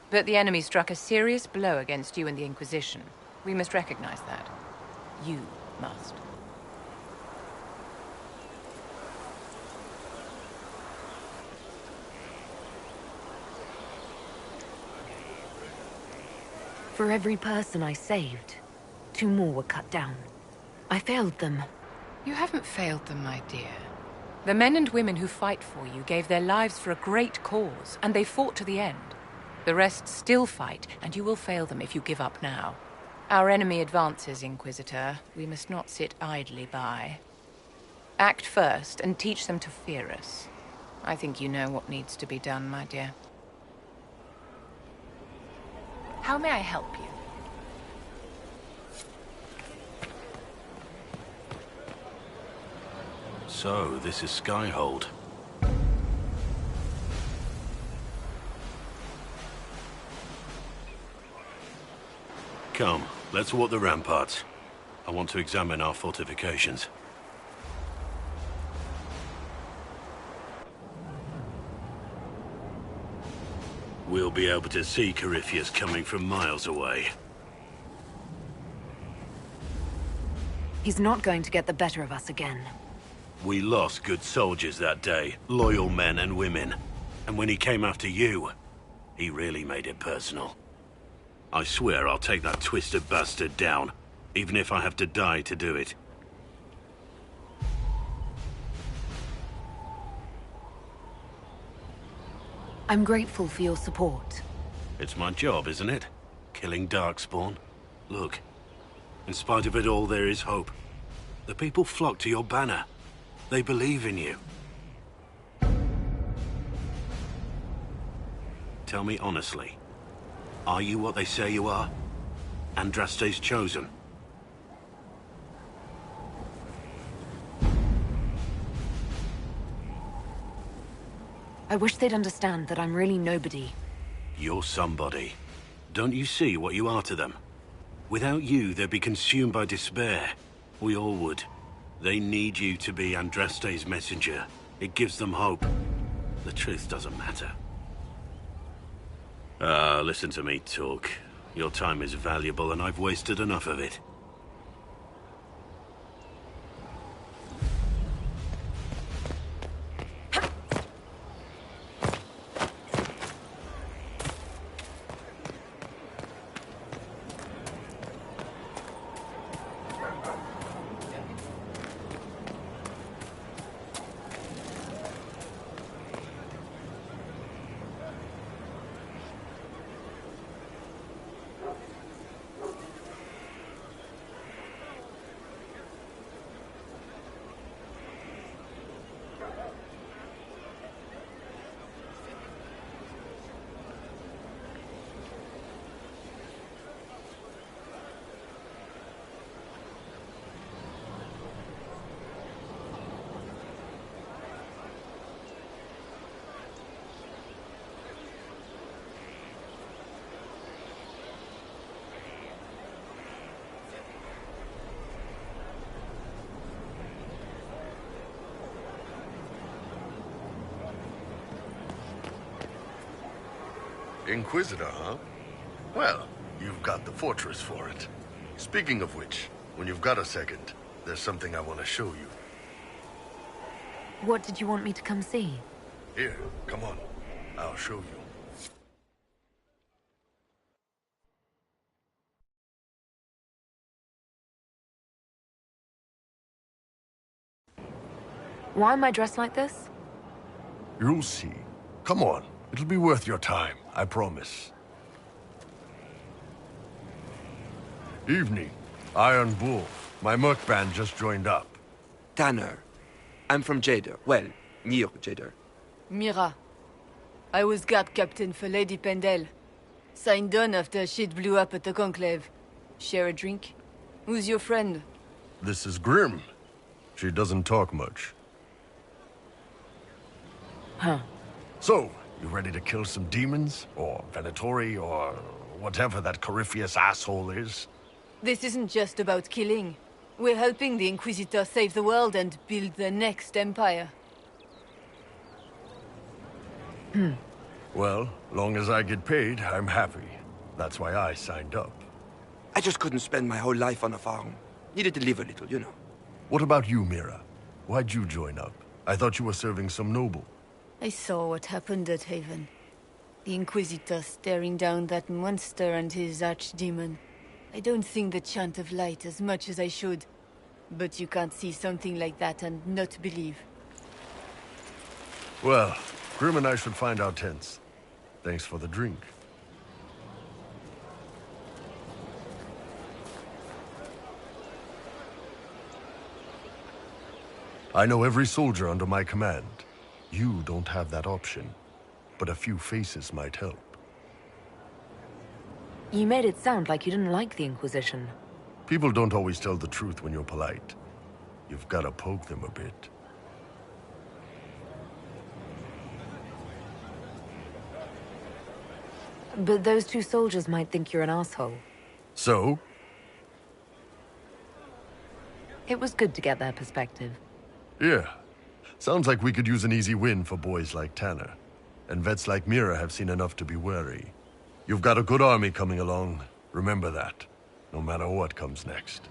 But the enemy struck a serious blow against you and the Inquisition. We must recognize that. You must. For every person I saved, 2 more were cut down. I failed them. You haven't failed them, my dear. The men and women who fight for you gave their lives for a great cause, and they fought to the end. The rest still fight, and you will fail them if you give up now. Our enemy advances, Inquisitor. We must not sit idly by. Act first, and teach them to fear us. I think you know what needs to be done, my dear. How may I help you? So, this is Skyhold. Come, let's walk the ramparts. I want to examine our fortifications. We'll be able to see Corypheus coming from miles away. He's not going to get the better of us again. We lost good soldiers that day, loyal men and women. And when he came after you, he really made it personal. I swear I'll take that twisted bastard down, even if I have to die to do it. I'm grateful for your support. It's my job, isn't it? Killing Darkspawn. Look, in spite of it all, there is hope. The people flock to your banner. They believe in you. Tell me honestly, are you what they say you are? Andraste's chosen? I wish they'd understand that I'm really nobody. You're somebody. Don't you see what you are to them? Without you, they'd be consumed by despair. We all would. They need you to be Andraste's messenger. It gives them hope. The truth doesn't matter. Listen to me talk. Your time is valuable and I've wasted enough of it. Inquisitor, huh? Well, you've got the fortress for it. Speaking of which, when you've got a second, there's something I want to show you. What did you want me to come see? Here, come on. I'll show you. Why am I dressed like this? You'll see. Come on. It'll be worth your time, I promise. Evening. Iron Bull. My merc band just joined up. Tanner. I'm from Jader. Well, near Jader. Mira. I was guard captain for Lady Pendel. Signed on after shit blew up at the Conclave. Share a drink? Who's your friend? This is Grim. She doesn't talk much. Huh. So, you ready to kill some demons? Or Venatori, or whatever that Corypheus asshole is? This isn't just about killing. We're helping the Inquisitor save the world and build the next empire. Well, long as I get paid, I'm happy. That's why I signed up. I just couldn't spend my whole life on a farm. Needed to live a little, you know. What about you, Mira? Why'd you join up? I thought you were serving some noble. I saw what happened at Haven. The Inquisitor staring down that monster and his archdemon. I don't think the Chant of Light as much as I should. But you can't see something like that and not believe. Well, Grim and I should find our tents. Thanks for the drink. I know every soldier under my command. You don't have that option, but a few faces might help. You made it sound like you didn't like the Inquisition. People don't always tell the truth when you're polite. You've got to poke them a bit. But those two soldiers might think you're an asshole. So? It was good to get their perspective. Yeah. Sounds like we could use an easy win for boys like Tanner. And vets like Mira have seen enough to be wary. You've got a good army coming along. Remember that. No matter what comes next.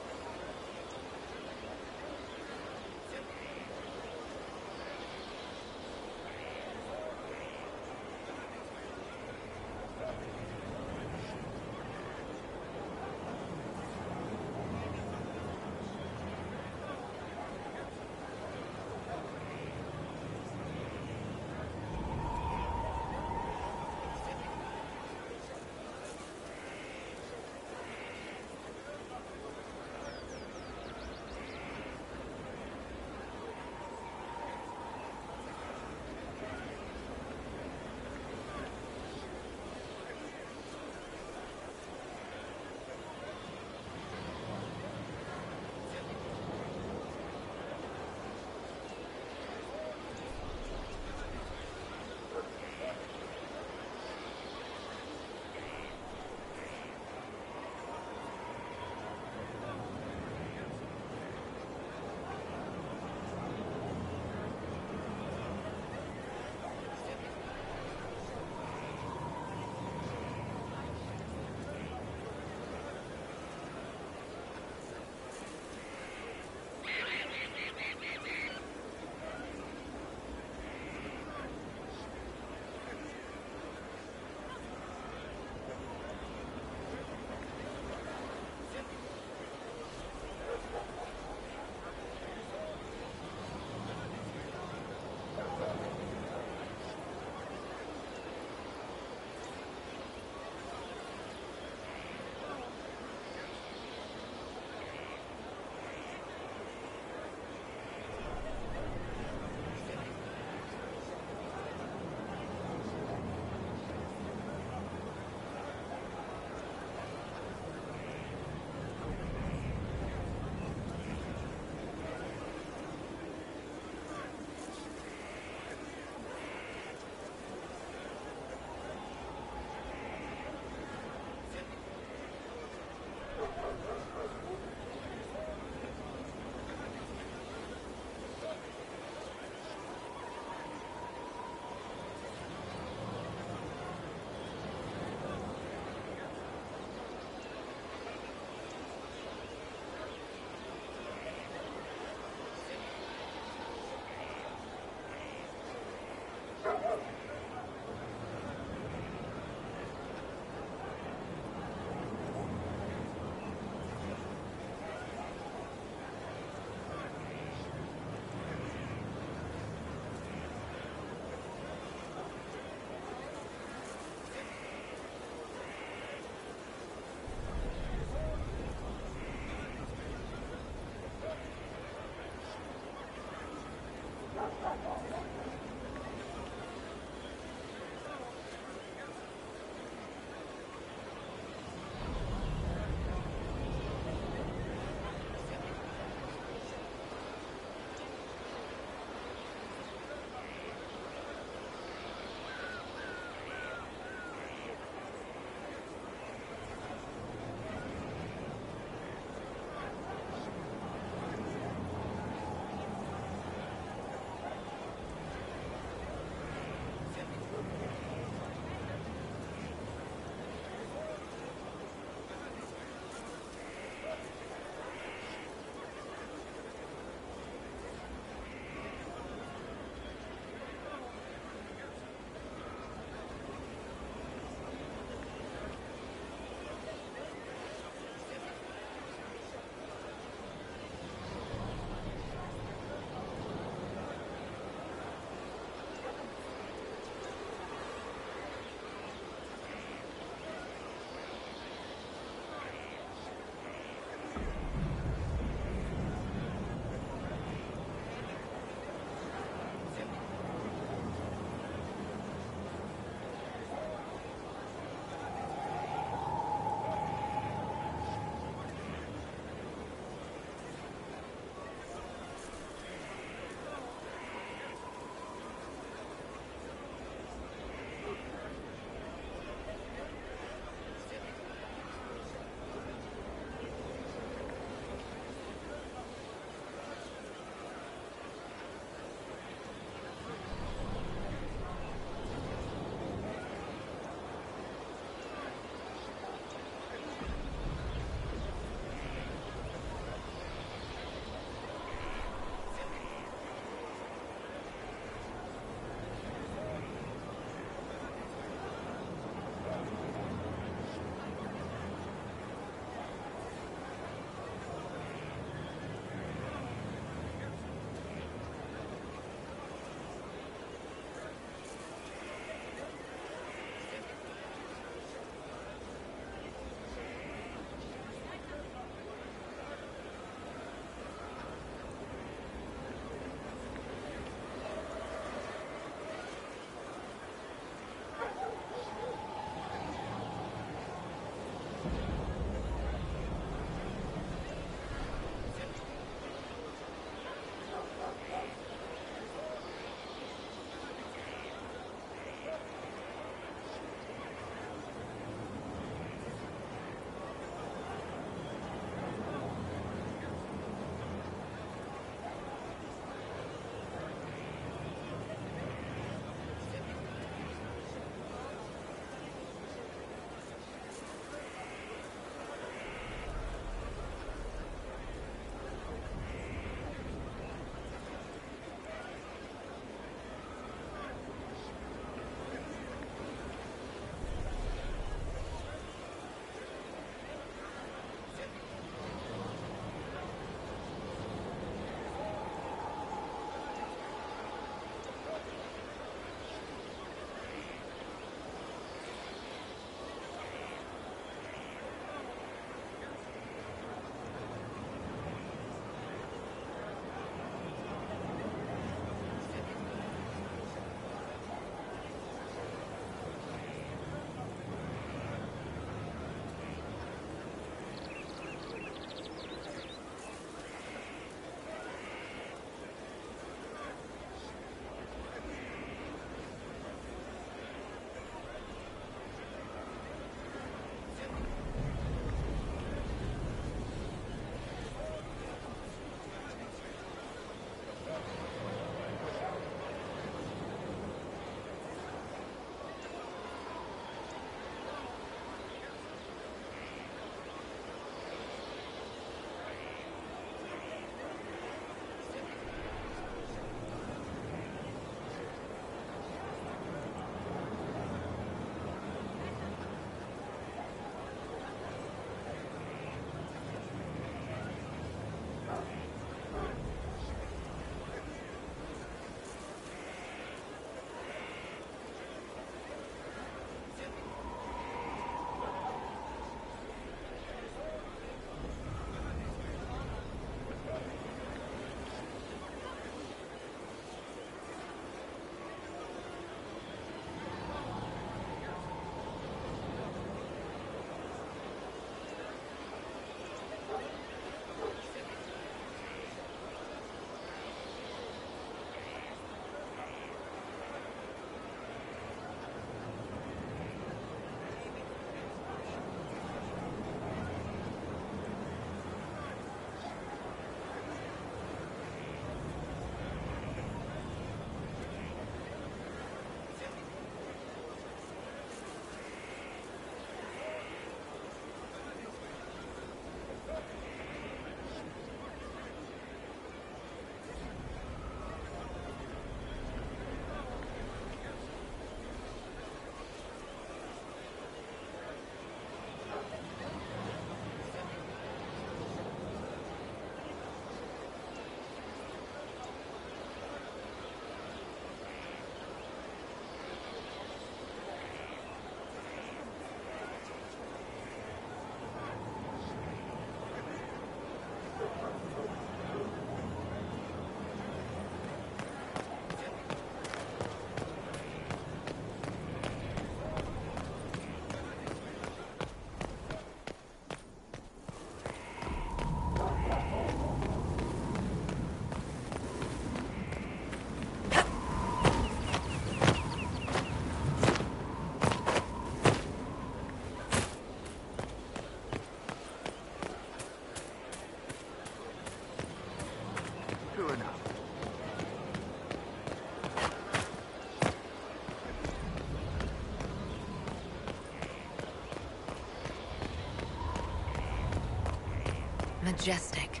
Majestic.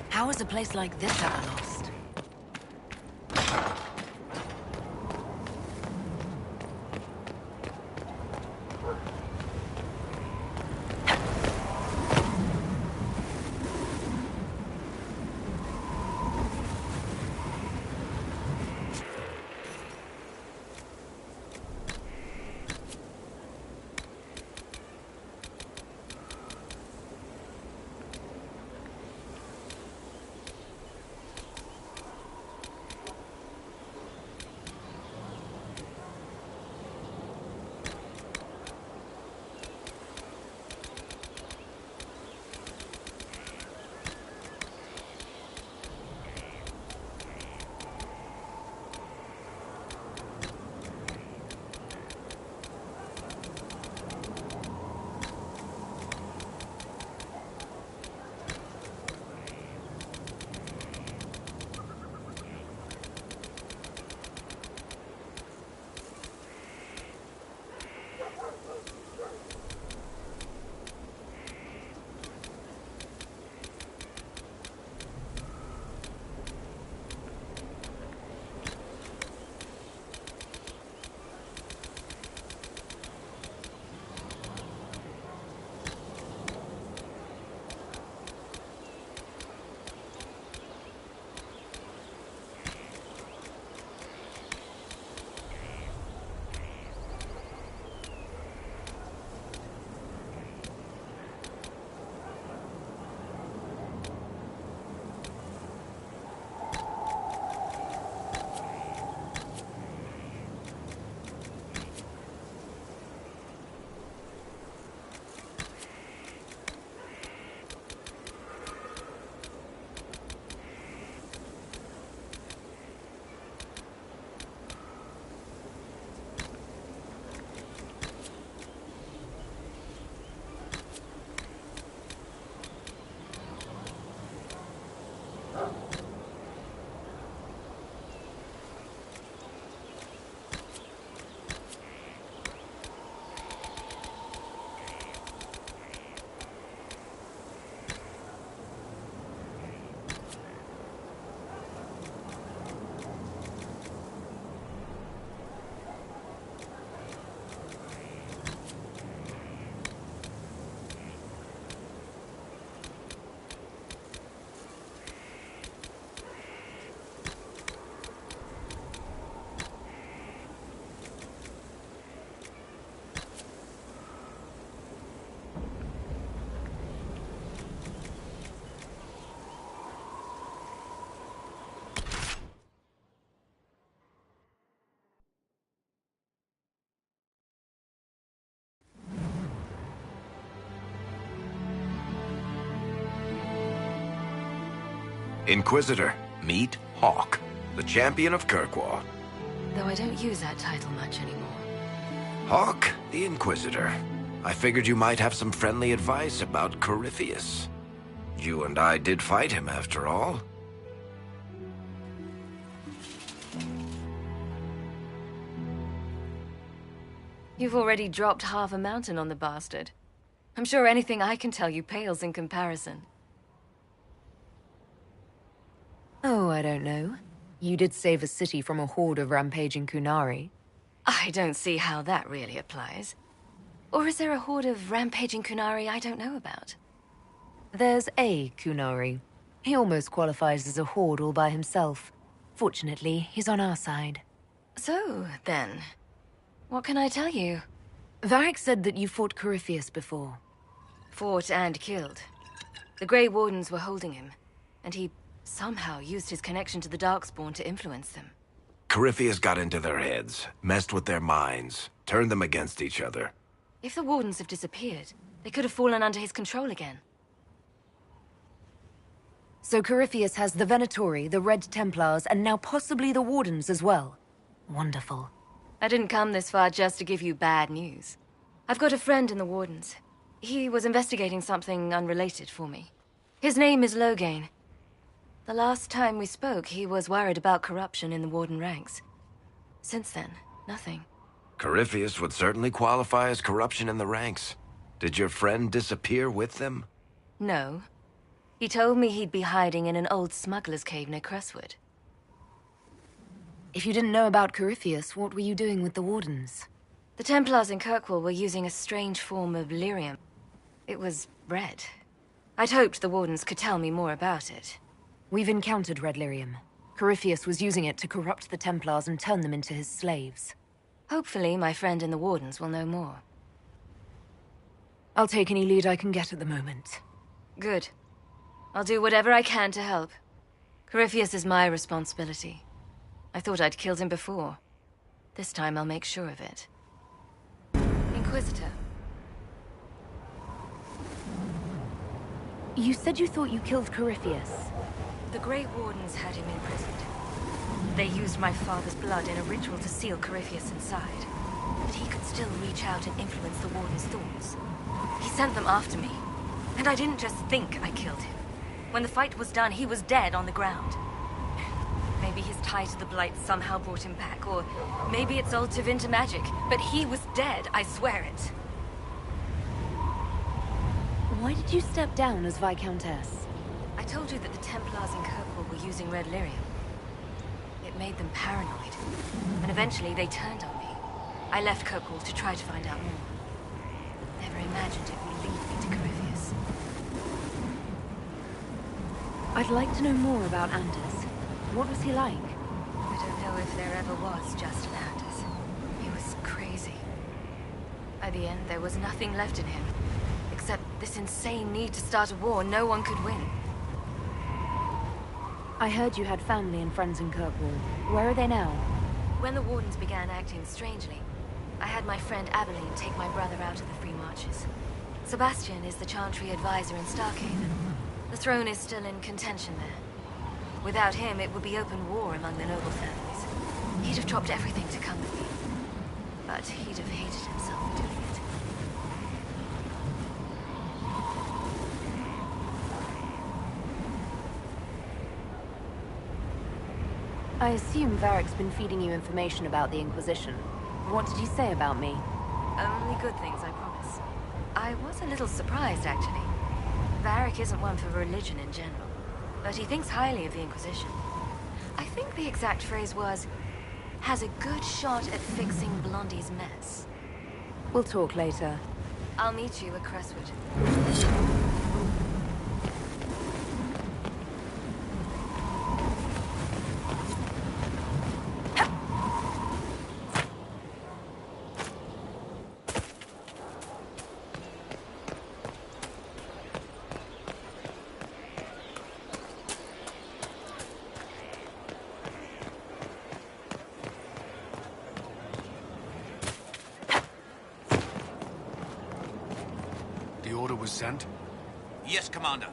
How is a place like this ever lost? Inquisitor, meet Hawke, the champion of Kirkwall. Though I don't use that title much anymore. Hawke, the Inquisitor. I figured you might have some friendly advice about Corypheus. You and I did fight him, after all. You've already dropped half a mountain on the bastard. I'm sure anything I can tell you pales in comparison. Oh, I don't know. You did save a city from a horde of rampaging Qunari. I don't see how that really applies. Or is there a horde of rampaging Qunari I don't know about? There's a Qunari. He almost qualifies as a horde all by himself. Fortunately, he's on our side. So, then, what can I tell you? Varric said that you fought Corypheus before. Fought and killed. The Grey Wardens were holding him, and he somehow used his connection to the Darkspawn to influence them. Corypheus got into their heads, messed with their minds, turned them against each other. If the Wardens have disappeared, they could have fallen under his control again. So Corypheus has the Venatori, the Red Templars, and now possibly the Wardens as well. Wonderful. I didn't come this far just to give you bad news. I've got a friend in the Wardens. He was investigating something unrelated for me. His name is Loghain. The last time we spoke, he was worried about corruption in the Warden ranks. Since then, nothing. Corypheus would certainly qualify as corruption in the ranks. Did your friend disappear with them? No. He told me he'd be hiding in an old smuggler's cave near Crestwood. If you didn't know about Corypheus, what were you doing with the Wardens? The Templars in Kirkwall were using a strange form of lyrium. It was red. I'd hoped the Wardens could tell me more about it. We've encountered red lyrium. Corypheus was using it to corrupt the Templars and turn them into his slaves. Hopefully, my friend in the Wardens will know more. I'll take any lead I can get at the moment. Good. I'll do whatever I can to help. Corypheus is my responsibility. I thought I'd killed him before. This time I'll make sure of it. Inquisitor. You said you thought you killed Corypheus. The Grey Wardens had him imprisoned. They used my father's blood in a ritual to seal Corypheus inside. But he could still reach out and influence the Warden's thoughts. He sent them after me. And I didn't just think I killed him. When the fight was done, he was dead on the ground. Maybe his tie to the Blight somehow brought him back, or maybe it's old Tevinter magic. But he was dead, I swear it. Why did you step down as Viscountess? I told you that the Templars in Kirkwall were using red lyrium. It made them paranoid, and eventually they turned on me. I left Kirkwall to try to find out more. Never imagined it would lead me to Corypheus. I'd like to know more about Anders. What was he like? I don't know if there ever was just an Anders. He was crazy. By the end, there was nothing left in him, except this insane need to start a war no one could win. I heard you had family and friends in Kirkwall. Where are they now? When the Wardens began acting strangely, I had my friend Aveline take my brother out of the Free Marches. Sebastian is the Chantry advisor in Starkhaven. The throne is still in contention there. Without him, it would be open war among the noble families. He'd have dropped everything to come with me. But he'd have hated himself for doing it. I assume Varric's been feeding you information about the Inquisition. What did he say about me? Only good things, I promise. I was a little surprised, actually. Varric isn't one for religion in general, but he thinks highly of the Inquisition. I think the exact phrase was, has a good shot at fixing Blondie's mess. We'll talk later. I'll meet you at Crestwood. The order was sent? Yes, Commander.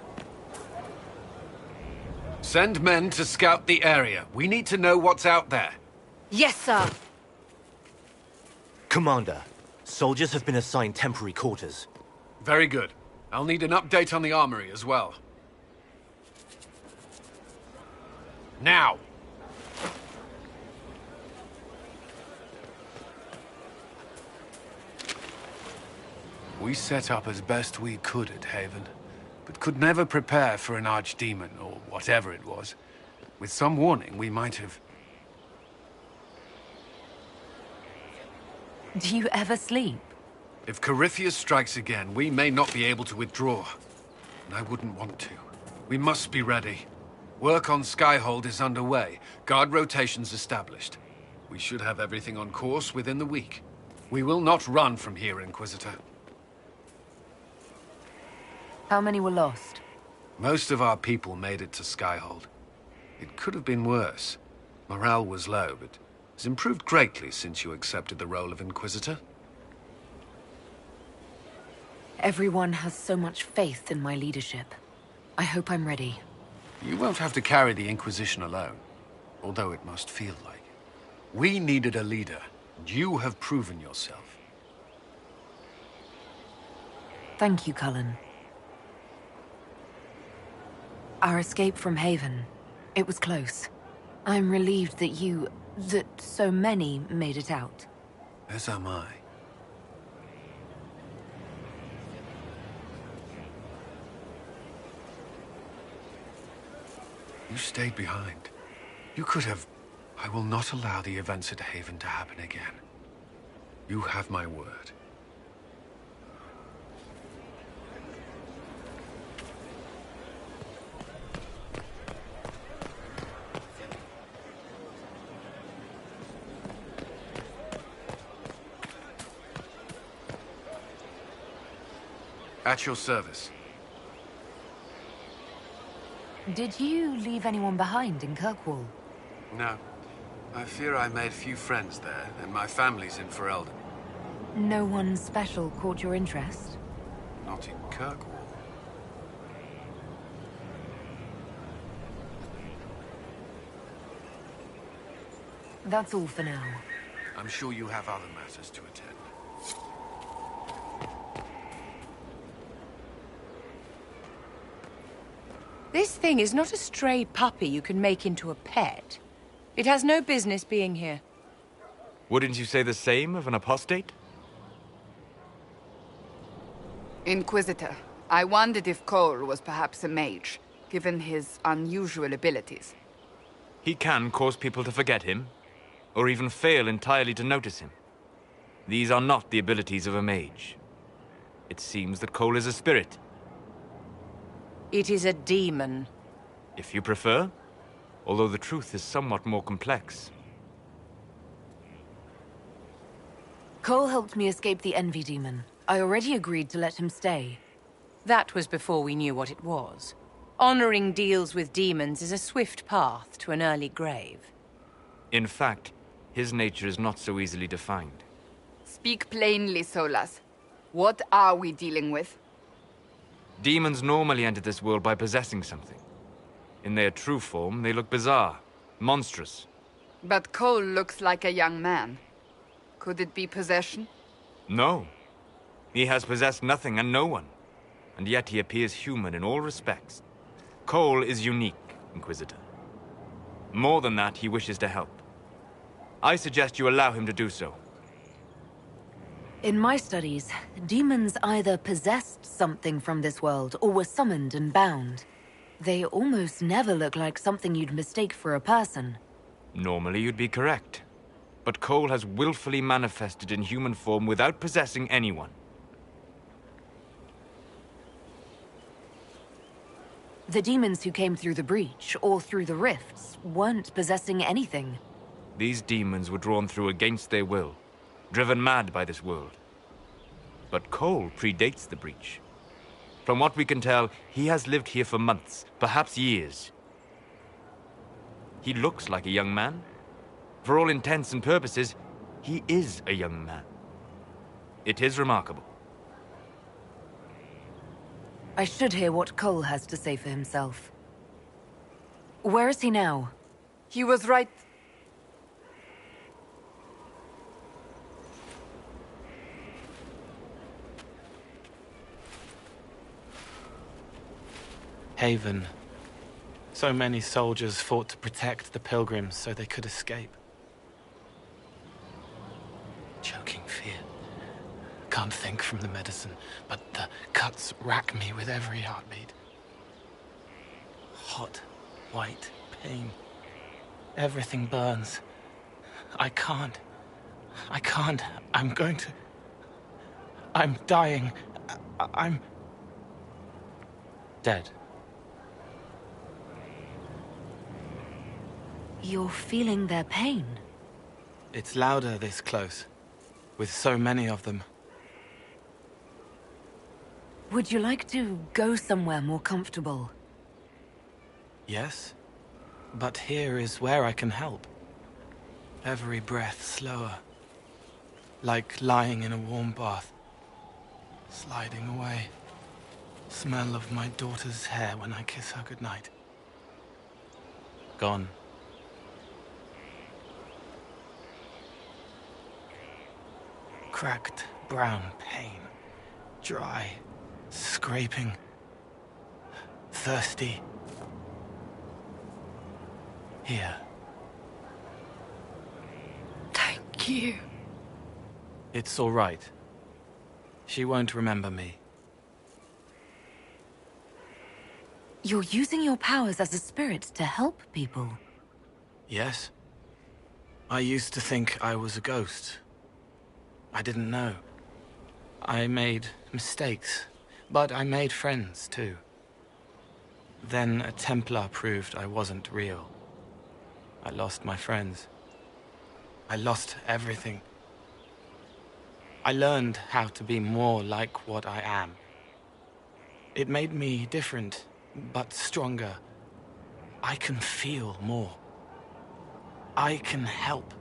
Send men to scout the area. We need to know what's out there. Yes, sir. Commander, soldiers have been assigned temporary quarters. Very good. I'll need an update on the armory as well. Now! We set up as best we could at Haven, but could never prepare for an archdemon, or whatever it was. With some warning, we might have... Do you ever sleep? If Corypheus strikes again, we may not be able to withdraw. And I wouldn't want to. We must be ready. Work on Skyhold is underway. Guard rotations established. We should have everything on course within the week. We will not run from here, Inquisitor. How many were lost? Most of our people made it to Skyhold. It could have been worse. Morale was low, but has improved greatly since you accepted the role of Inquisitor. Everyone has so much faith in my leadership. I hope I'm ready. You won't have to carry the Inquisition alone, although it must feel like it. We needed a leader, and you have proven yourself. Thank you, Cullen. Our escape from Haven, it was close. I'm relieved that so many made it out. As am I. You stayed behind. You could have... I will not allow the events at Haven to happen again. You have my word. At your service. Did you leave anyone behind in Kirkwall? No. I fear I made few friends there, and my family's in Ferelden. No one special caught your interest? Not in Kirkwall. That's all for now. I'm sure you have other matters to attend. This thing is not a stray puppy you can make into a pet. It has no business being here. Wouldn't you say the same of an apostate? Inquisitor, I wondered if Cole was perhaps a mage, given his unusual abilities. He can cause people to forget him, or even fail entirely to notice him. These are not the abilities of a mage. It seems that Cole is a spirit. It is a demon. If you prefer, although the truth is somewhat more complex. Cole helped me escape the Envy Demon. I already agreed to let him stay. That was before we knew what it was. Honoring deals with demons is a swift path to an early grave. In fact, his nature is not so easily defined. Speak plainly, Solas. What are we dealing with? Demons normally enter this world by possessing something. In their true form, they look bizarre, monstrous. But Cole looks like a young man. Could it be possession? No. He has possessed nothing and no one. And yet he appears human in all respects. Cole is unique, Inquisitor. More than that, he wishes to help. I suggest you allow him to do so. In my studies, demons either possessed something from this world or were summoned and bound. They almost never look like something you'd mistake for a person. Normally you'd be correct. But Cole has willfully manifested in human form without possessing anyone. The demons who came through the breach, or through the rifts, weren't possessing anything. These demons were drawn through against their will, driven mad by this world. But Cole predates the breach. From what we can tell, he has lived here for months, perhaps years. He looks like a young man. For all intents and purposes, he is a young man. It is remarkable. I should hear what Cole has to say for himself. Where is he now? He was right... Haven. So many soldiers fought to protect the pilgrims so they could escape. Choking fear. Can't think from the medicine, but the cuts rack me with every heartbeat. Hot, white pain. Everything burns. I can't. I'm going to... I'm dying. I'm... dead. You're feeling their pain? It's louder this close, with so many of them. Would you like to go somewhere more comfortable? Yes, but here is where I can help. Every breath slower, like lying in a warm bath, sliding away. Smell of my daughter's hair when I kiss her goodnight. Gone. Cracked brown pain, dry, scraping, thirsty. Here. Thank you. It's all right. She won't remember me. You're using your powers as a spirit to help people. Yes. I used to think I was a ghost. I didn't know. I made mistakes, but I made friends too. Then a Templar proved I wasn't real. I lost my friends. I lost everything. I learned how to be more like what I am. It made me different, but stronger. I can feel more. I can help.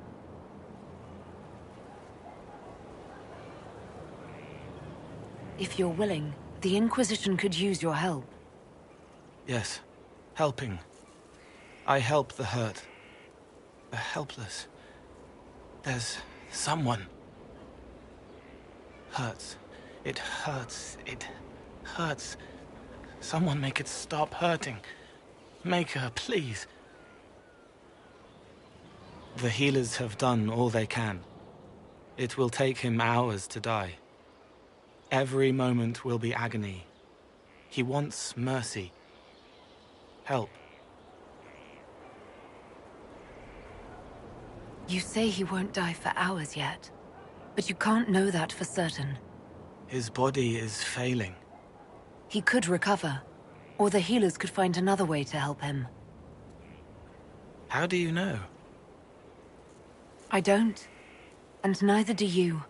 If you're willing, the Inquisition could use your help. Yes, helping. I help the hurt, the helpless. There's someone. Hurts. It hurts. It hurts. Someone make it stop hurting. Make her, please. The healers have done all they can. It will take him hours to die. Every moment will be agony. He wants mercy. Help. You say he won't die for hours yet, but you can't know that for certain. His body is failing. He could recover, or the healers could find another way to help him. How do you know? I don't, and neither do you.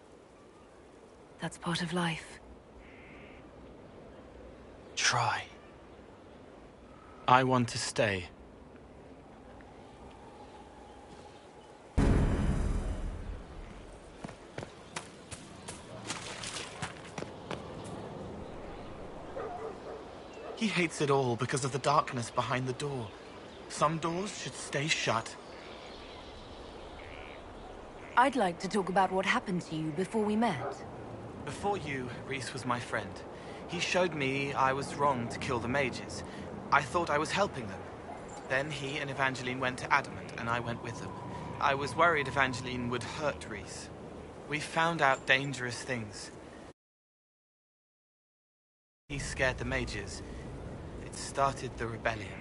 That's part of life. Try. I want to stay. He hates it all because of the darkness behind the door. Some doors should stay shut. I'd like to talk about what happened to you before we met. Before you, Rhys was my friend. He showed me I was wrong to kill the mages. I thought I was helping them. Then he and Evangeline went to Adamant, and I went with them. I was worried Evangeline would hurt Rhys. We found out dangerous things. He scared the mages. It started the rebellion.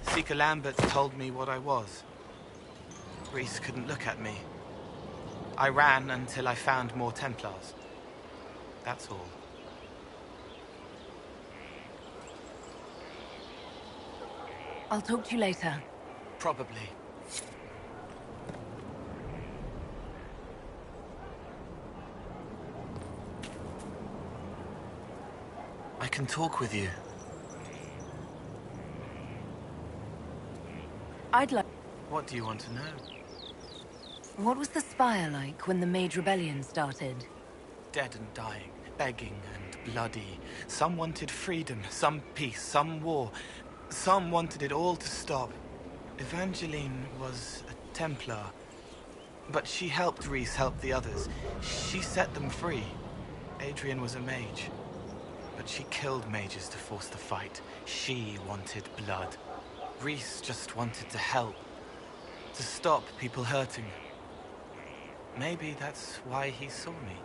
Seeker Lambert told me what I was. Rhys couldn't look at me. I ran until I found more Templars. That's all. I'll talk to you later. Probably. I can talk with you. I'd like... What do you want to know? What was the Spire like when the Mage Rebellion started? Dead and dying, begging and bloody. Some wanted freedom, some peace, some war. Some wanted it all to stop. Evangeline was a Templar. But she helped Rhys help the others. She set them free. Adrian was a mage. But she killed mages to force the fight. She wanted blood. Rhys just wanted to help. To stop people hurting. Maybe that's why he saw me.